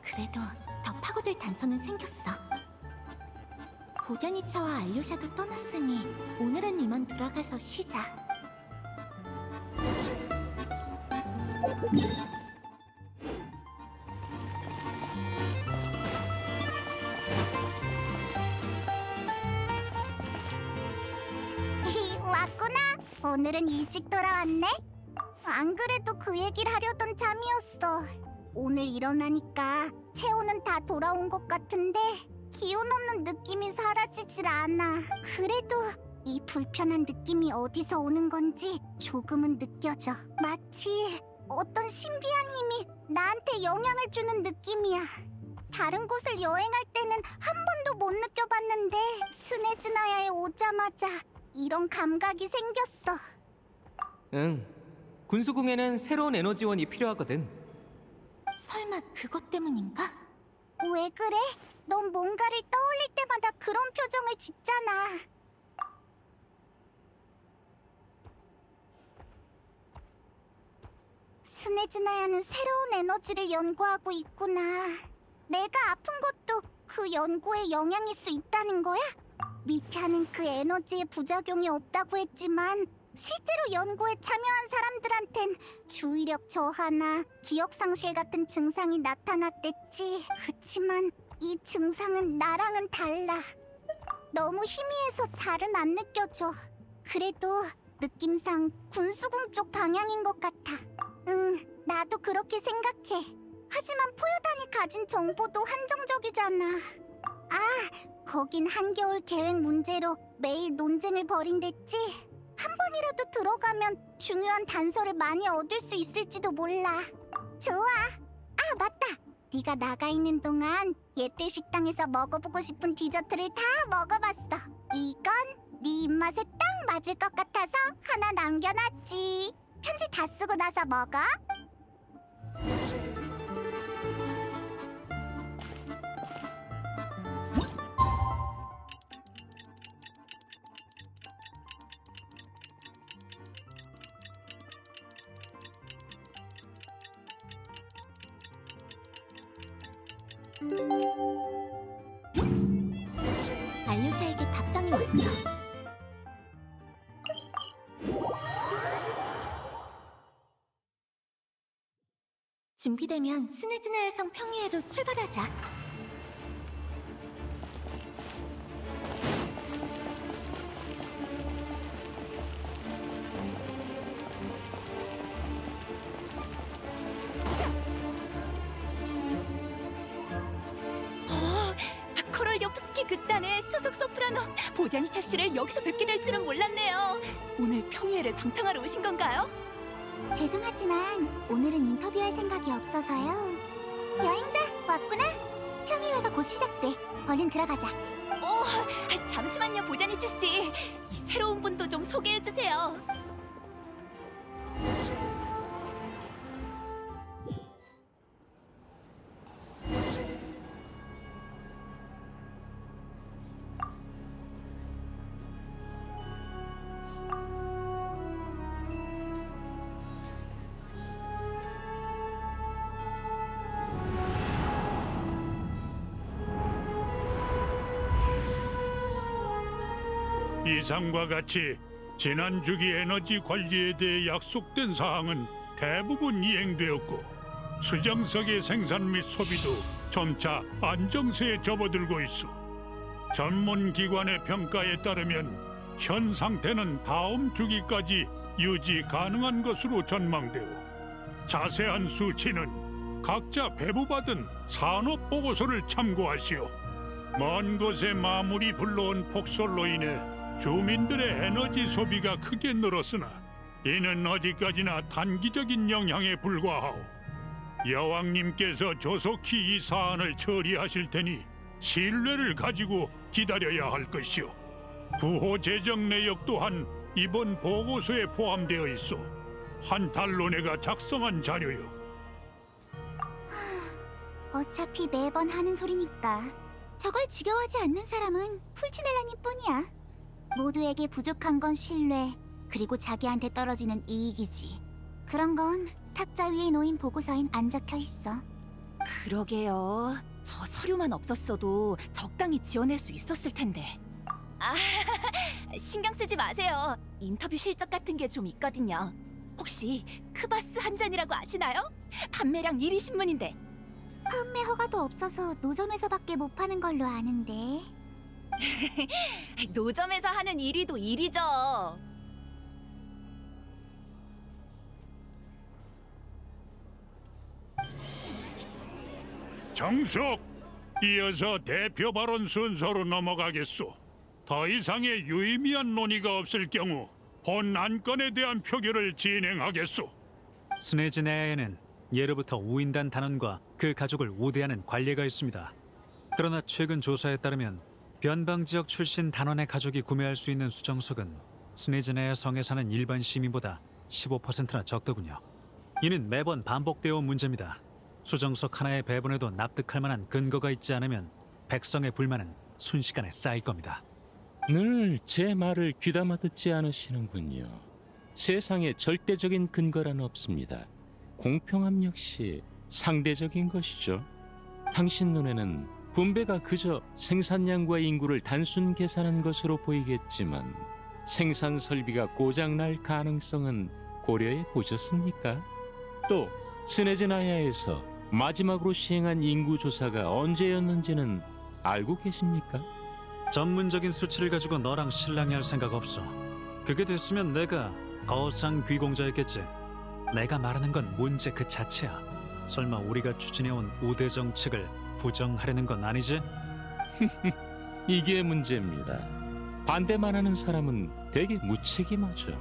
그래도 더 파고들 단서는 생겼어. 보다니차와 알료샤도 떠났으니 오늘은 이만 돌아가서 쉬자. 오늘은 일찍 돌아왔네? 안 그래도 그 얘기를 하려던 잠이었어. 오늘 일어나니까 체온은 다 돌아온 것 같은데 기운 없는 느낌이 사라지질 않아. 그래도 이 불편한 느낌이 어디서 오는 건지 조금은 느껴져. 마치 어떤 신비한 힘이 나한테 영향을 주는 느낌이야. 다른 곳을 여행할 때는 한 번도 못 느껴봤는데 스네즈나야에 오자마자 이런 감각이 생겼어. 응. 군수궁에는 새로운 에너지원이 필요하거든. 설마 그것 때문인가? 왜 그래? 넌 뭔가를 떠올릴 때마다 그런 표정을 짓잖아. 스네즈나야는 새로운 에너지를 연구하고 있구나. 내가 아픈 것도 그 연구의 영향일 수 있다는 거야? 미타는 그 에너지의 부작용이 없다고 했지만 실제로 연구에 참여한 사람들한텐 주의력 저하나 기억 상실 같은 증상이 나타났댔지. 그치만 이 증상은 나랑은 달라. 너무 희미해서 잘은 안 느껴져. 그래도 느낌상 군수궁 쪽 방향인 것 같아. 응, 나도 그렇게 생각해. 하지만 포효단이 가진 정보도 한정적이잖아. 아, 거긴 한겨울 계획 문제로 매일 논쟁을 벌인댔지. 한 번이라도 들어가면 중요한 단서를 많이 얻을 수 있을지도 몰라. 좋아. 아, 맞다. 네가 나가 있는 동안 옛들 식당에서 먹어보고 싶은 디저트를 다 먹어봤어. 이건 네 입맛에 딱 맞을 것 같아서 하나 남겨놨지. 편지 다 쓰고 나서 먹어. 알류샤에게 답장이 왔어. 준비되면 스네즈나야 성 평야로 출발하자. 코롤요프스키 극단의 소속 소프라노 보디아니차 씨를 여기서 뵙게 될 줄은 몰랐네요. 오늘 평야를 방청하러 오신 건가요? 죄송하지만 오늘은 인터뷰할 생각이 없어서요. 여행자 왔구나. 평일회가 곧 시작돼. 얼른 들어가자. 잠시만요, 보디아니차 씨. 이 새로운 분도 좀 소개해 주세요. 이상과 같이 지난 주기 에너지 관리에 대해 약속된 사항은 대부분 이행되었고 수정석의 생산 및 소비도 점차 안정세에 접어들고 있어. 전문 기관의 평가에 따르면 현 상태는 다음 주기까지 유지 가능한 것으로 전망되오. 자세한 수치는 각자 배부받은 산업 보고서를 참고하시오. 먼 곳에 마물이 불러온 폭설로 인해 주민들의 에너지 소비가 크게 늘었으나 이는 어디까지나 단기적인 영향에 불과하오. 여왕님께서 조속히 이 사안을 처리하실 테니 신뢰를 가지고 기다려야 할 것이오. 구호 제정 내역 또한 이번 보고서에 포함되어 있어. 환탈로네가 작성한 자료요. 어차피 매번 하는 소리니까 저걸 지겨워하지 않는 사람은 풀치넬라님 뿐이야. 모두에게 부족한 건 신뢰, 그리고 자기한테 떨어지는 이익이지. 그런 건 탁자 위에 놓인 보고서엔 안 적혀 있어. 그러게요. 저 서류만 없었어도 적당히 지어낼 수 있었을 텐데. 신경 쓰지 마세요. 인터뷰 실적 같은 게 좀 있거든요. 혹시 크바스 한 잔이라고 아시나요? 판매량 1위 신문인데. 판매 허가도 없어서 노점에서밖에 못 파는 걸로 아는데. 노점에서 하는 1위도 1위죠. 정숙, 이어서 대표 발언 순서로 넘어가겠소. 더 이상의 유의미한 논의가 없을 경우 본 안건에 대한 표결을 진행하겠소. 스네즈네아에는 예로부터 우인단 단원과 그 가족을 우대하는 관례가 있습니다. 그러나 최근 조사에 따르면 변방 지역 출신 단원의 가족이 구매할 수 있는 수정석은 스네즈네아 성에 사는 일반 시민보다 15%나 적더군요. 이는 매번 반복되어 온 문제입니다. 수정석 하나의 배분에도 납득할 만한 근거가 있지 않으면 백성의 불만은 순식간에 쌓일 겁니다. 늘 제 말을 귀담아 듣지 않으시는군요. 세상에 절대적인 근거란 없습니다. 공평함 역시 상대적인 것이죠. 당신 눈에는 분배가 그저 생산량과 인구를 단순 계산한 것으로 보이겠지만 생산 설비가 고장날 가능성은 고려해 보셨습니까? 또 스네즈나야에서 마지막으로 시행한 인구 조사가 언제였는지는 알고 계십니까? 전문적인 수치를 가지고 너랑 실랑이 할 생각 없어. 그게 됐으면 내가 거상귀공자였겠지. 내가 말하는 건 문제 그 자체야. 설마 우리가 추진해온 우대 정책을 부정하려는 건 아니지? 이게 문제입니다. 반대만 하는 사람은 되게 무책임하죠.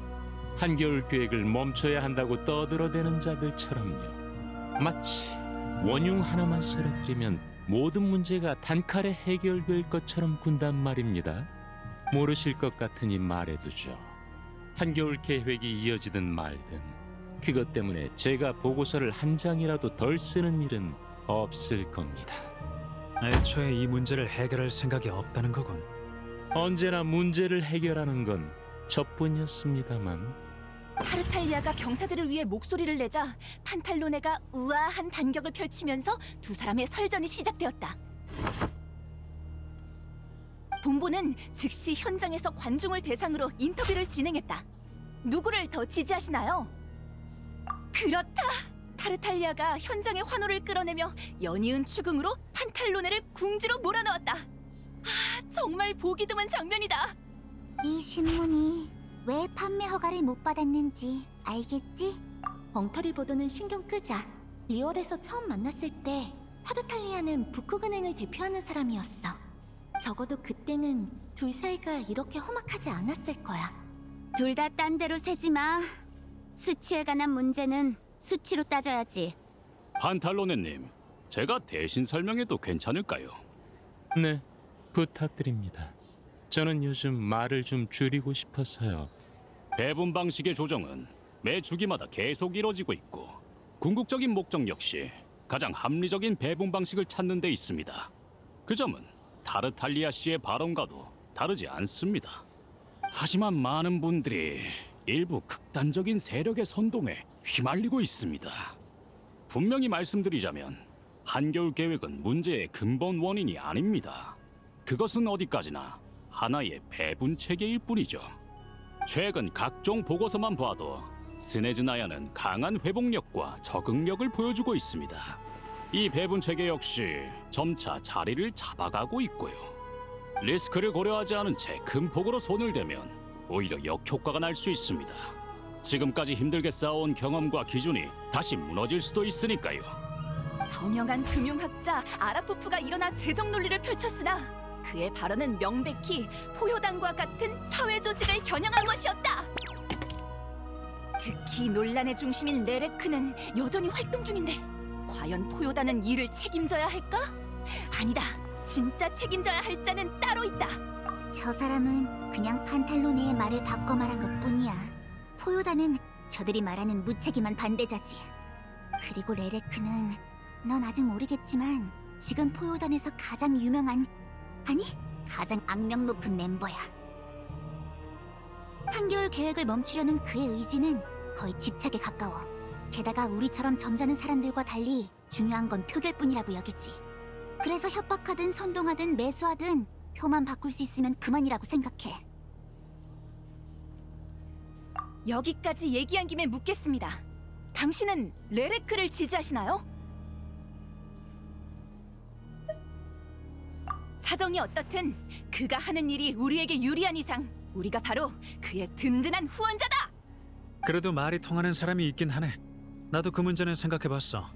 한겨울 계획을 멈춰야 한다고 떠들어대는 자들처럼요. 마치 원흉 하나만 쓰러뜨리면 모든 문제가 단칼에 해결될 것처럼 군단 말입니다. 모르실 것 같으니 말해두죠. 한겨울 계획이 이어지든 말든 그것 때문에 제가 보고서를 한 장이라도 덜 쓰는 일은 없을 겁니다. 애초에 이 문제를 해결할 생각이 없다는 거군. 언제나 문제를 해결하는 건 저뿐이었습니다만. 타르탈리아가 병사들을 위해 목소리를 내자 판탈로네가 우아한 반격을 펼치면서 두 사람의 설전이 시작되었다. 본보는 즉시 현장에서 관중을 대상으로 인터뷰를 진행했다. 누구를 더 지지하시나요? 그렇다! 타르탈리아가 현장의 환호를 끌어내며 연이은 추궁으로 판탈로네를 궁지로 몰아넣었다. 아, 정말 보기 드문 장면이다. 이 신문이 왜 판매 허가를 못 받았는지 알겠지? 엉터리 보도는 신경 끄자. 리월에서 처음 만났을 때 타르탈리아는 북극은행을 대표하는 사람이었어. 적어도 그때는 둘 사이가 이렇게 험악하지 않았을 거야. 둘 다 딴 데로 세지 마. 수치에 관한 문제는 수치로 따져야지. 판탈로네님, 제가 대신 설명해도 괜찮을까요? 네, 부탁드립니다. 저는 요즘 말을 좀 줄이고 싶어서요. 배분 방식의 조정은 매 주기마다 계속 이뤄지고 있고 궁극적인 목적 역시 가장 합리적인 배분 방식을 찾는 데 있습니다. 그 점은 타르탈리아 씨의 발언과도 다르지 않습니다. 하지만 많은 분들이 일부 극단적인 세력의 선동에 휘말리고 있습니다. 분명히 말씀드리자면 한겨울 계획은 문제의 근본 원인이 아닙니다. 그것은 어디까지나 하나의 배분 체계일 뿐이죠. 최근 각종 보고서만 봐도 스네즈나야는 강한 회복력과 적응력을 보여주고 있습니다. 이 배분 체계 역시 점차 자리를 잡아가고 있고요. 리스크를 고려하지 않은 채 큰 폭으로 손을 대면 오히려 역효과가 날 수 있습니다. 지금까지 힘들게 쌓아온 경험과 기준이 다시 무너질 수도 있으니까요. 저명한 금융학자 아라포프가 일어나 재정 논리를 펼쳤으나 그의 발언은 명백히 포효당과 같은 사회 조직을 겨냥한 것이었다. 특히 논란의 중심인 레레크는 여전히 활동 중인데 과연 포효단은 이를 책임져야 할까? 아니다. 진짜 책임져야 할 자는 따로 있다. 저 사람은 그냥 판탈로네의 말을 바꿔 말한 것뿐이야. 포요다는 저들이 말하는 무책임한 반대자지. 그리고 레레크는 넌 아직 모르겠지만 지금 포요단에서 가장 유명한, 아니 가장 악명 높은 멤버야. 한겨울 계획을 멈추려는 그의 의지는 거의 집착에 가까워. 게다가 우리처럼 점잖은 사람들과 달리 중요한 건 표결뿐이라고 여기지. 그래서 협박하든 선동하든 매수하든 표만 바꿀 수 있으면 그만이라고 생각해. 여기까지 얘기한 김에 묻겠습니다. 당신은 레레크를 지지하시나요? 사정이 어떻든 그가 하는 일이 우리에게 유리한 이상 우리가 바로 그의 든든한 후원자다! 그래도 말이 통하는 사람이 있긴 하네. 나도 그 문제는 생각해봤어.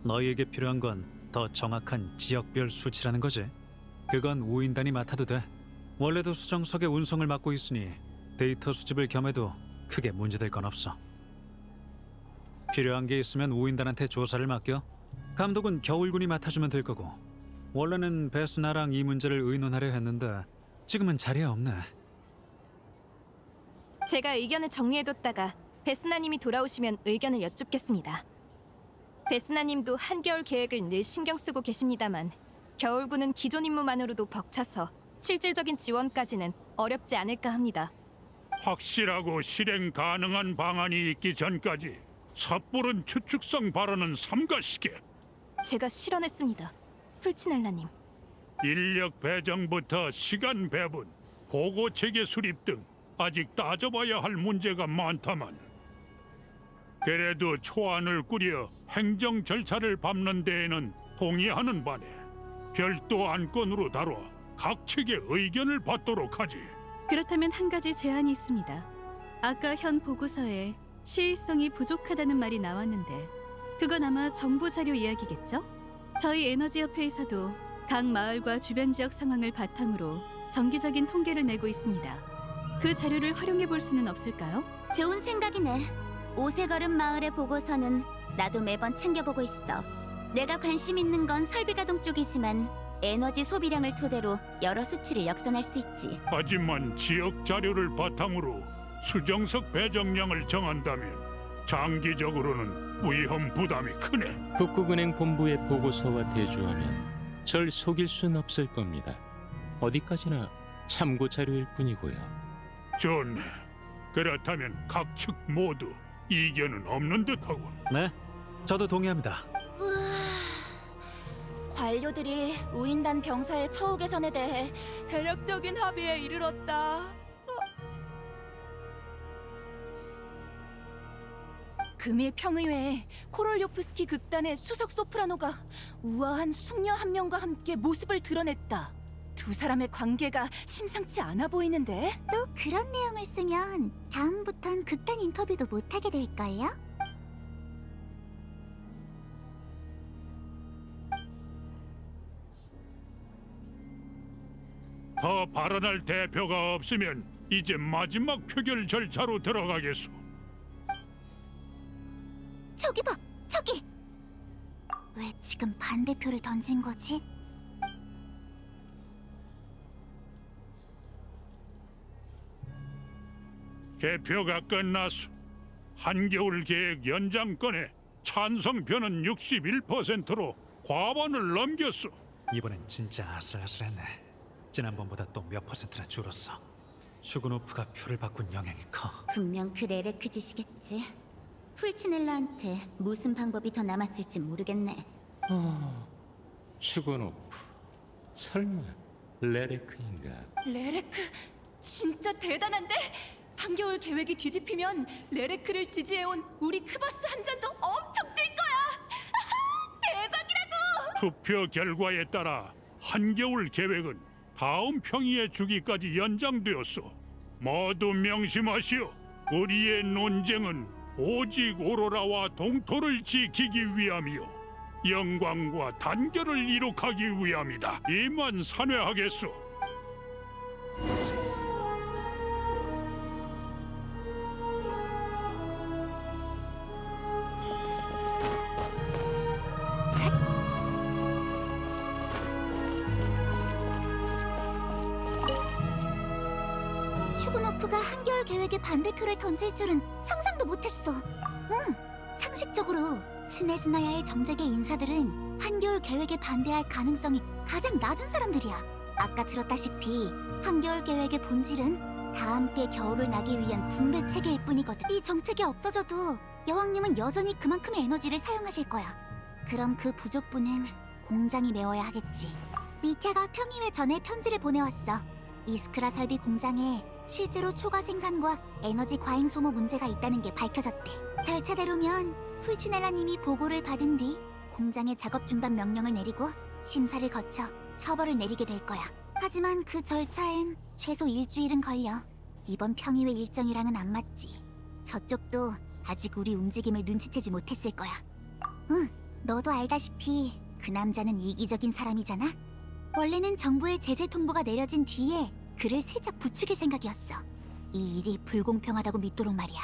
너희에게 필요한 건 더 정확한 지역별 수치라는 거지. 그건 우인단이 맡아도 돼. 원래도 수정석의 운송을 맡고 있으니 데이터 수집을 겸해도 크게 문제될 건 없어. 필요한 게 있으면 우인단한테 조사를 맡겨. 감독은 겨울군이 맡아주면 될 거고. 원래는 베스나랑 이 문제를 의논하려 했는데 지금은 자리에 없네. 제가 의견을 정리해뒀다가 베스나님이 돌아오시면 의견을 여쭙겠습니다. 베스나님도 한겨울 계획을 늘 신경 쓰고 계십니다만 겨울군은 기존 임무만으로도 벅차서 실질적인 지원까지는 어렵지 않을까 합니다. 확실하고 실행 가능한 방안이 있기 전까지 섣부른 추측성 발언은 삼가시게. 제가 실언했습니다. 풀치넬라님. 인력 배정부터 시간 배분, 보고 체계 수립 등 아직 따져봐야 할 문제가 많다만 그래도 초안을 꾸려 행정 절차를 밟는 데에는 동의하는 바네 별도 안건으로 다뤄 각 측의 의견을 받도록 하지. 그렇다면 한 가지 제안이 있습니다. 아까 현 보고서에 시의성이 부족하다는 말이 나왔는데 그건 아마 정보 자료 이야기겠죠? 저희 에너지협회에서도 각 마을과 주변 지역 상황을 바탕으로 정기적인 통계를 내고 있습니다. 그 자료를 활용해 볼 수는 없을까요? 좋은 생각이네. 오세걸음 마을의 보고서는 나도 매번 챙겨보고 있어. 내가 관심 있는 건 설비가동 쪽이지만 에너지 소비량을 토대로 여러 수치를 역산할 수 있지. 하지만 지역 자료를 바탕으로 수정석 배정량을 정한다면 장기적으로는 위험 부담이 크네. 북극은행 본부의 보고서와 대조하면 절 속일 순 없을 겁니다. 어디까지나 참고 자료일 뿐이고요. 좋네. 그렇다면 각 측 모두 이견은 없는 듯하군. 네, 저도 동의합니다. 관료들이 우인단 병사의 처우 개선에 대해 대략적인 합의에 이르렀다. 금일 평의회에 코롤요프스키 극단의 수석 소프라노가 우아한 숙녀 한 명과 함께 모습을 드러냈다. 두 사람의 관계가 심상치 않아 보이는데? 또 그런 내용을 쓰면 다음부턴 극단 인터뷰도 못하게 될걸요? 더 발언할 대표가 없으면 이제 마지막 표결 절차로 들어가겠소. 저기 봐! 저기! 왜 지금 반대표를 던진 거지? 개표가 끝났소. 한겨울 계획 연장건에 찬성표는 61%로 과반을 넘겼소. 이번엔 진짜 아슬아슬했네. 지난번보다 또 몇 퍼센트나 줄었어. 슈그노프가 표를 바꾼 영향이 커. 분명 그 레레크 짓이겠지. 풀치넬라한테 무슨 방법이 더 남았을지 모르겠네. 슈고노프, 설마 레레크인가? 레레크 진짜 대단한데? 한겨울 계획이 뒤집히면 레레크를 지지해온 우리 크바스 한 잔도 엄청 뜰 거야! 대박이라고! 투표 결과에 따라 한겨울 계획은 다음 평의회 주기까지 연장되었소. 모두 명심하시오. 우리의 논쟁은 오직 오로라와 동토를 지키기 위함이요 영광과 단결을 이룩하기 위함이다. 이만 산회하겠소. 슈그노프가 한겨울 계획에 반대표를 던질 줄은 상상도 못했어. 상식적으로 스네즈나야의 정재계 인사들은 한겨울 계획에 반대할 가능성이 가장 낮은 사람들이야. 아까 들었다시피 한겨울 계획의 본질은 다 함께 겨울을 나기 위한 분배 체계일 뿐이거든. 이 정책이 없어져도 여왕님은 여전히 그만큼의 에너지를 사용하실 거야. 그럼 그 부족분은 공장이 메워야 하겠지. 미태가 평의회 전에 편지를 보내왔어. 이스크라 설비 공장에 실제로 초과 생산과 에너지 과잉 소모 문제가 있다는 게 밝혀졌대. 절차대로면 풀치넬라님이 보고를 받은 뒤 공장에 작업 중단 명령을 내리고 심사를 거쳐 처벌을 내리게 될 거야. 하지만 그 절차엔 최소 일주일은 걸려. 이번 평의회 일정이랑은 안 맞지. 저쪽도 아직 우리 움직임을 눈치채지 못했을 거야. 너도 알다시피 그 남자는 이기적인 사람이잖아. 원래는 정부의 제재 통보가 내려진 뒤에 그를 슬쩍 부추길 생각이었어. 이 일이 불공평하다고 믿도록 말이야.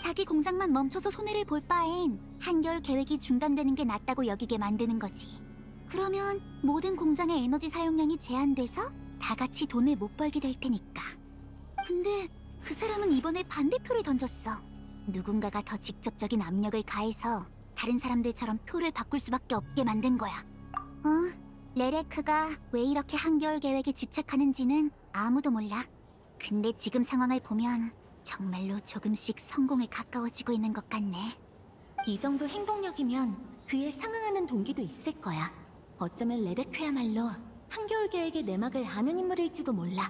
자기 공장만 멈춰서 손해를 볼 바엔 한겨울 계획이 중단되는 게 낫다고 여기게 만드는 거지. 그러면 모든 공장의 에너지 사용량이 제한돼서 다 같이 돈을 못 벌게 될 테니까. 근데 그 사람은 이번에 반대표를 던졌어. 누군가가 더 직접적인 압력을 가해서 다른 사람들처럼 표를 바꿀 수밖에 없게 만든 거야. 레레크가 왜 이렇게 한겨울 계획에 집착하는지는 아무도 몰라. 근데 지금 상황을 보면 정말로 조금씩 성공에 가까워지고 있는 것 같네. 이 정도 행동력이면 그에 상응하는 동기도 있을 거야. 어쩌면 레레크야말로 한겨울 계획의 내막을 아는 인물일지도 몰라.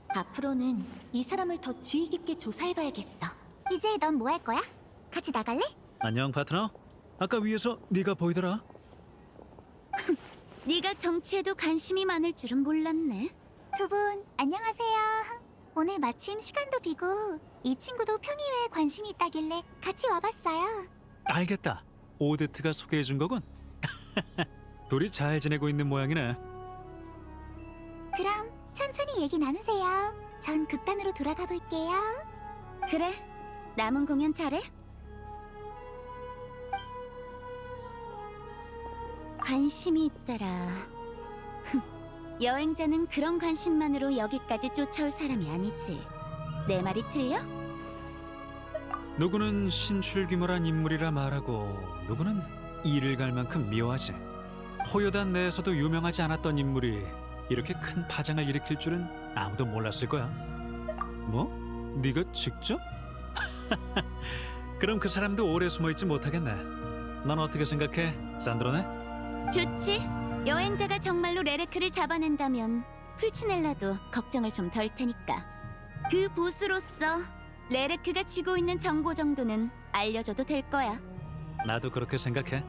앞으로는 이 사람을 더 주의 깊게 조사해봐야겠어. 이제 넌 뭐 할 거야? 같이 나갈래? 안녕 파트너. 아까 위에서 네가 보이더라. 네가 정치에도 관심이 많을 줄은 몰랐네. 두 분 안녕하세요. 오늘 마침 시간도 비고 이 친구도 평이회에 관심이 있다길래 같이 와봤어요. 알겠다. 오데트가 소개해준 거군. 둘이 잘 지내고 있는 모양이네. 그럼 천천히 얘기 나누세요. 전 극단으로 돌아가 볼게요. 그래, 남은 공연 잘해. 관심이 있더라. 여행자는 그런 관심만으로 여기까지 쫓아올 사람이 아니지. 내 말이 틀려? 누구는 신출귀몰한 인물이라 말하고 누구는 이를 갈 만큼 미워하지. 호요단 내에서도 유명하지 않았던 인물이 이렇게 큰 파장을 일으킬 줄은 아무도 몰랐을 거야. 뭐? 네가 직접? 그럼 그 사람도 오래 숨어있지 못하겠네. 넌 어떻게 생각해, 산드로네? 좋지. 여행자가 정말로 레레크를 잡아낸다면 풀치넬라도 걱정을 좀 덜 테니까. 그 보스로서 레레크가 쥐고 있는 정보 정도는 알려줘도 될 거야. 나도 그렇게 생각해.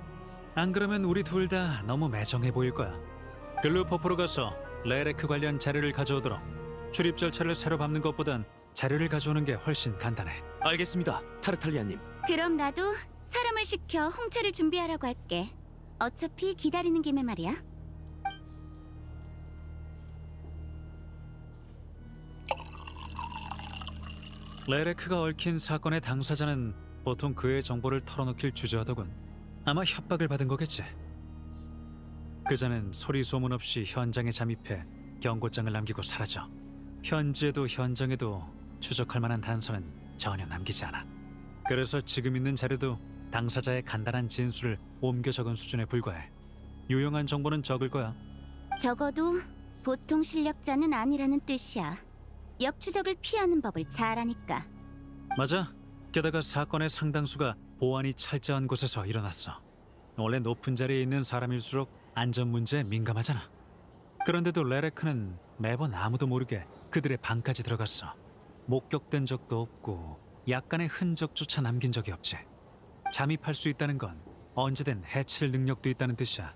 안 그러면 우리 둘 다 너무 매정해 보일 거야. 글루퍼프로 가서 레레크 관련 자료를 가져오도록. 출입 절차를 새로 밟는 것보단 자료를 가져오는 게 훨씬 간단해. 알겠습니다, 타르탈리아님. 그럼 나도 사람을 시켜 홍차를 준비하라고 할게. 어차피 기다리는 김에 말이야. 레레크가 얽힌 사건의 당사자는 보통 그의 정보를 털어놓길 주저하더군. 아마 협박을 받은 거겠지. 그자는 소리 소문 없이 현장에 잠입해 경고장을 남기고 사라져. 현지에도 현장에도 추적할 만한 단서는 전혀 남기지 않아. 그래서 지금 있는 자료도 당사자의 간단한 진술을 옮겨 적은 수준에 불과해. 유용한 정보는 적을 거야. 적어도 보통 실력자는 아니라는 뜻이야. 역추적을 피하는 법을 잘 아니까. 맞아. 게다가 사건의 상당수가 보안이 철저한 곳에서 일어났어. 원래 높은 자리에 있는 사람일수록 안전 문제에 민감하잖아. 그런데도 레레크는 매번 아무도 모르게 그들의 방까지 들어갔어. 목격된 적도 없고 약간의 흔적조차 남긴 적이 없지. 잠입할 수 있다는 건 언제든 해칠 능력도 있다는 뜻이야.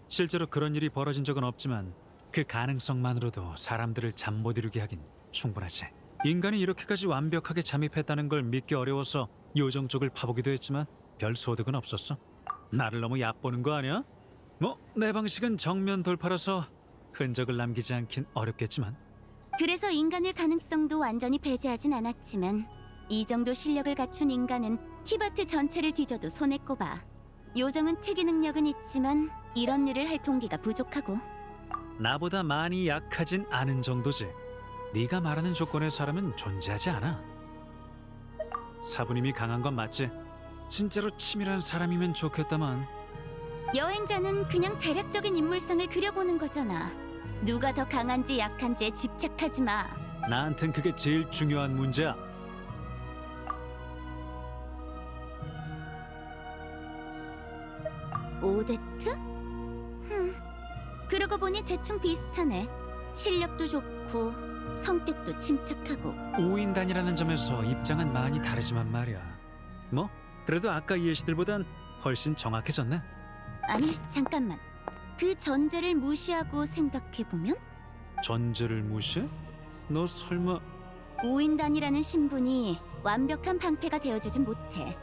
실제로 그런 일이 벌어진 적은 없지만 그 가능성만으로도 사람들을 잠 못 이루게 하긴 충분하지. 인간이 이렇게까지 완벽하게 잠입했다는 걸 믿기 어려워서 요정 쪽을 파보기도 했지만 별 소득은 없었어. 나를 너무 얕보는 거 아니야? 뭐 내 방식은 정면 돌파라서 흔적을 남기지 않긴 어렵겠지만. 그래서 인간일 가능성도 완전히 배제하진 않았지만 이 정도 실력을 갖춘 인간은 티바트 전체를 뒤져도 손에 꼽아. 요정은 특이 능력은 있지만 이런 일을 할 동기가 부족하고. 나보다 많이 약하진 않은 정도지. 네가 말하는 조건의 사람은 존재하지 않아. 사부님이 강한 건 맞지? 진짜로 치밀한 사람이면 좋겠다만. 여행자는 그냥 대략적인 인물상을 그려보는 거잖아. 누가 더 강한지 약한지에 집착하지 마. 나한텐 그게 제일 중요한 문제야. 오데트? 그러고 보니 대충 비슷하네. 실력도 좋고 성격도 침착하고. 우인단이라는 점에서 입장은 많이 다르지만 말이야. 뭐? 그래도 아까 예시들보단 훨씬 정확해졌네. 아니, 잠깐만. 그 전제를 무시하고 생각해보면? 전제를 무시해? 너 설마... 우인단이라는 신분이 완벽한 방패가 되어주진 못해.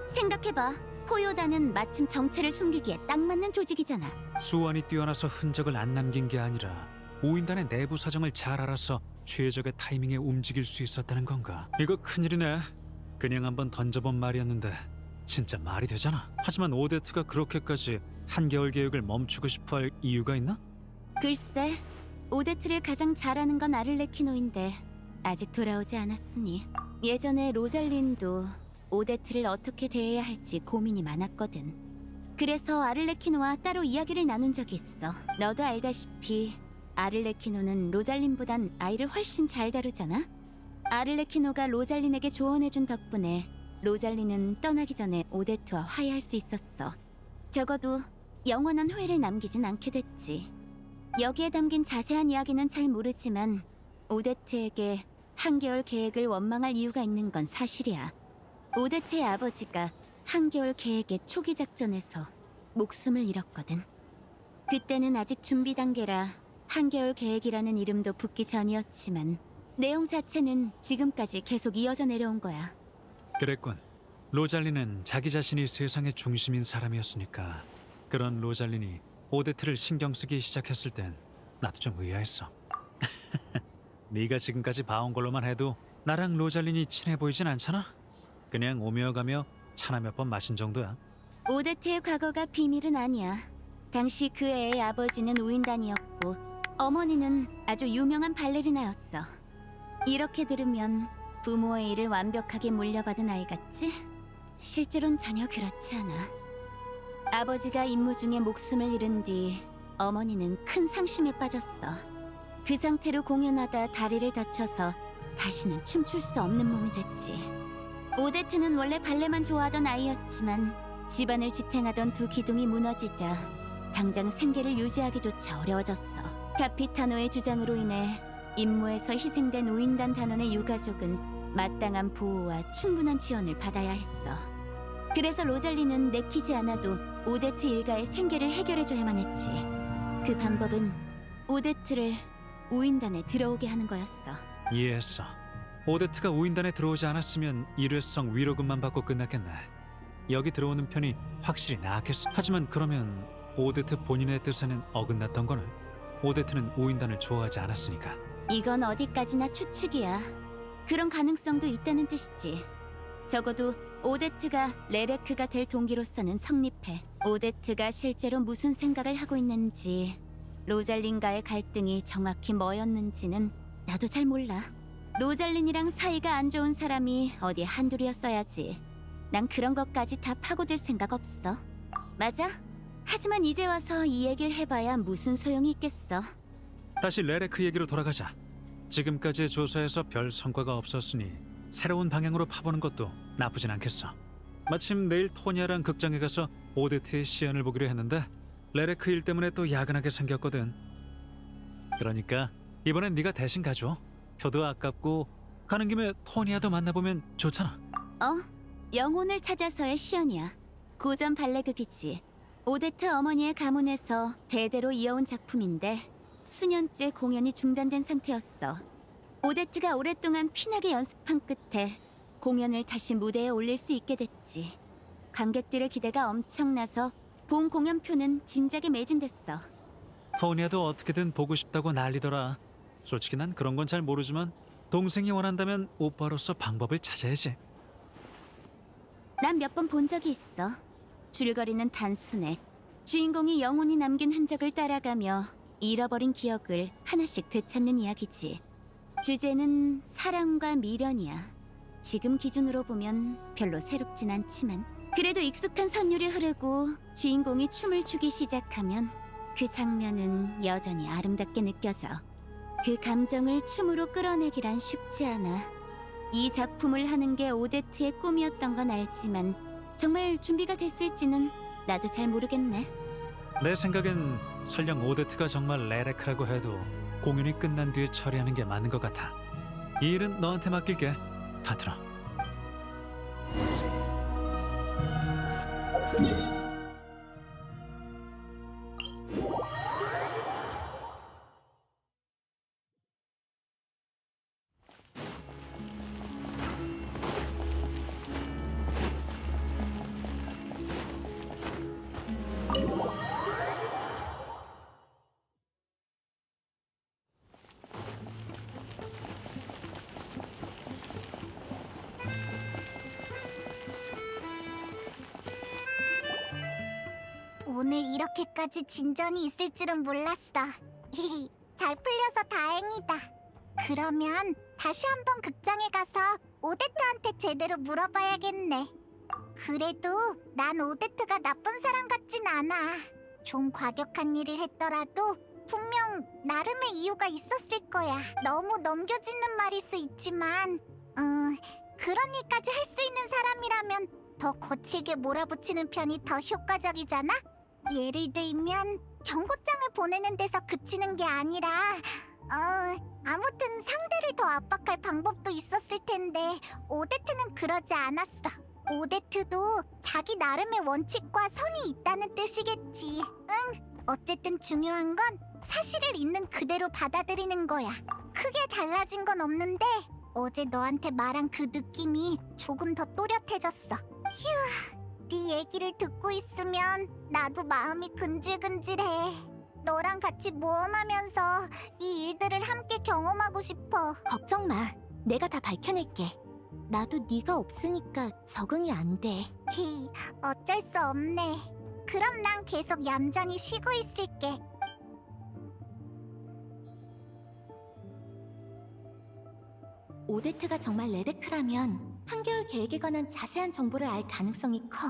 생각해봐. 포요단은 마침 정체를 숨기기에 딱 맞는 조직이잖아. 수완이 뛰어나서 흔적을 안 남긴 게 아니라 오인단의 내부 사정을 잘 알아서 최적의 타이밍에 움직일 수 있었다는 건가? 이거 큰일이네. 그냥 한번 던져본 말이었는데 진짜 말이 되잖아. 하지만 오데트가 그렇게까지 한겨울 계획을 멈추고 싶어할 이유가 있나? 글쎄, 오데트를 가장 잘하는 건 아를레키노인데 아직 돌아오지 않았으니. 예전에 로잘린도 오데트를 어떻게 대해야 할지 고민이 많았거든. 그래서 아를레키노와 따로 이야기를 나눈 적이 있어. 너도 알다시피 아를레키노는 로잘린보단 아이를 훨씬 잘 다루잖아. 아를레키노가 로잘린에게 조언해준 덕분에 로잘린은 떠나기 전에 오데트와 화해할 수 있었어. 적어도 영원한 후회를 남기진 않게 됐지. 여기에 담긴 자세한 이야기는 잘 모르지만 오데트에게 한겨울 계획을 원망할 이유가 있는 건 사실이야. 오데트의 아버지가 한겨울 계획의 초기 작전에서 목숨을 잃었거든. 그때는 아직 준비 단계라 한겨울 계획이라는 이름도 붙기 전이었지만 내용 자체는 지금까지 계속 이어져 내려온 거야. 그랬군. 로잘린은 자기 자신이 세상의 중심인 사람이었으니까 그런 로잘린이 오데트를 신경 쓰기 시작했을 땐 나도 좀 의아했어. 네가 지금까지 봐온 걸로만 해도 나랑 로잘린이 친해 보이진 않잖아? 그냥 오며 가며 차나 몇 번 마신 정도야. 오데트의 과거가 비밀은 아니야. 당시 그 애의 아버지는 우인단이었고 어머니는 아주 유명한 발레리나였어. 이렇게 들으면 부모의 일을 완벽하게 물려받은 아이 같지? 실제로는 전혀 그렇지 않아. 아버지가 임무 중에 목숨을 잃은 뒤 어머니는 큰 상심에 빠졌어. 그 상태로 공연하다 다리를 다쳐서 다시는 춤출 수 없는 몸이 됐지. 오데트는 원래 발레만 좋아하던 아이였지만 집안을 지탱하던 두 기둥이 무너지자 당장 생계를 유지하기조차 어려워졌어. 카피타노의 주장으로 인해 임무에서 희생된 우인단 단원의 유가족은 마땅한 보호와 충분한 지원을 받아야 했어. 그래서 로잘리는 내키지 않아도 오데트 일가의 생계를 해결해줘야만 했지. 그 방법은 오데트를 우인단에 들어오게 하는 거였어. 이해했어. 오데트가 우인단에 들어오지 않았으면 일회성 위로금만 받고 끝났겠네. 여기 들어오는 편이 확실히 나았겠어. 하지만 그러면 오데트 본인의 뜻에는 어긋났던 거는? 오데트는 우인단을 좋아하지 않았으니까. 이건 어디까지나 추측이야. 그런 가능성도 있다는 뜻이지. 적어도 오데트가 레레크가 될 동기로서는 성립해. 오데트가 실제로 무슨 생각을 하고 있는지, 로잘린과의 갈등이 정확히 뭐였는지는 나도 잘 몰라. 로잘린이랑 사이가 안 좋은 사람이 어디 한둘이었어야지. 난 그런 것까지 다 파고들 생각 없어. 맞아. 하지만 이제 와서 이 얘기를 해봐야 무슨 소용이 있겠어. 다시 레레크 얘기로 돌아가자. 지금까지의 조사에서 별 성과가 없었으니 새로운 방향으로 파보는 것도 나쁘진 않겠어. 마침 내일 토니아랑 극장에 가서 오데트의 시연을 보기로 했는데 레레크 일 때문에 또 야근하게 생겼거든. 그러니까 이번엔 네가 대신 가줘. 표도 아깝고 가는 김에 토니아도 만나보면 좋잖아. 영혼을 찾아서의 시연이야. 고전 발레극이지. 오데트 어머니의 가문에서 대대로 이어온 작품인데 수년째 공연이 중단된 상태였어. 오데트가 오랫동안 피나게 연습한 끝에 공연을 다시 무대에 올릴 수 있게 됐지. 관객들의 기대가 엄청나서 본 공연표는 진작에 매진됐어. 토니아도 어떻게든 보고 싶다고 난리더라. 솔직히 난 그런 건 잘 모르지만 동생이 원한다면 오빠로서 방법을 찾아야지. 난 몇 번 본 적이 있어. 줄거리는 단순해. 주인공이 영혼이 남긴 흔적을 따라가며 잃어버린 기억을 하나씩 되찾는 이야기지. 주제는 사랑과 미련이야. 지금 기준으로 보면 별로 새롭진 않지만 그래도 익숙한 선율이 흐르고 주인공이 춤을 추기 시작하면 그 장면은 여전히 아름답게 느껴져. 그 감정을 춤으로 끌어내기란 쉽지 않아. 이 작품을 하는 게 오데트의 꿈이었던 건 알지만 정말 준비가 됐을지는 나도 잘 모르겠네. 내 생각엔 설령 오데트가 정말 레레크라고 해도 공연이 끝난 뒤에 처리하는 게 맞는 것 같아. 이 일은 너한테 맡길게, 파트너. 오늘 이렇게까지 진전이 있을 줄은 몰랐어. 잘 풀려서 다행이다. 그러면 다시 한번 극장에 가서 오데트한테 제대로 물어봐야겠네. 그래도 난 오데트가 나쁜 사람 같진 않아. 좀 과격한 일을 했더라도 분명 나름의 이유가 있었을 거야. 너무 넘겨짓는 말일 수 있지만 그런 일까지 할 수 있는 사람이라면 더 거칠게 몰아붙이는 편이 더 효과적이잖아? 예를 들면 경고장을 보내는 데서 그치는 게 아니라 아무튼 상대를 더 압박할 방법도 있었을 텐데 오데트는 그러지 않았어. 오데트도 자기 나름의 원칙과 선이 있다는 뜻이겠지. 어쨌든 중요한 건 사실을 있는 그대로 받아들이는 거야. 크게 달라진 건 없는데 어제 너한테 말한 그 느낌이 조금 더 또렷해졌어. 휴, 네 얘기를 듣고 있으면 나도 마음이 근질근질해. 너랑 같이 모험하면서 이 일들을 함께 경험하고 싶어. 걱정 마. 내가 다 밝혀낼게. 나도 네가 없으니까 적응이 안 돼. 어쩔 수 없네. 그럼 난 계속 얌전히 쉬고 있을게. 오데트가 정말 레베카라면 한겨울 계획에 관한 자세한 정보를 알 가능성이 커.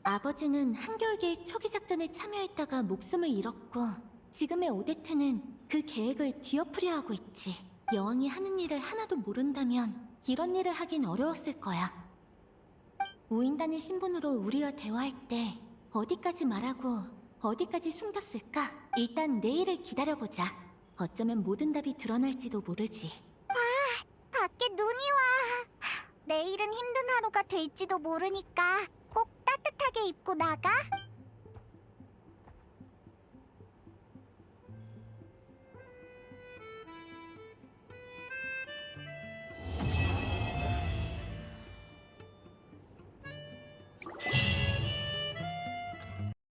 아버지는 한겨울 계획 초기 작전에 참여했다가 목숨을 잃었고 지금의 오데트는 그 계획을 뒤엎으려 하고 있지. 여왕이 하는 일을 하나도 모른다면 이런 일을 하긴 어려웠을 거야. 우인단의 신분으로 우리와 대화할 때 어디까지 말하고 어디까지 숨겼을까? 일단 내일을 기다려보자. 어쩌면 모든 답이 드러날지도 모르지. 밖에 눈이 와. 내일은 힘든 하루가 될지도 모르니까 꼭 따뜻하게 입고 나가.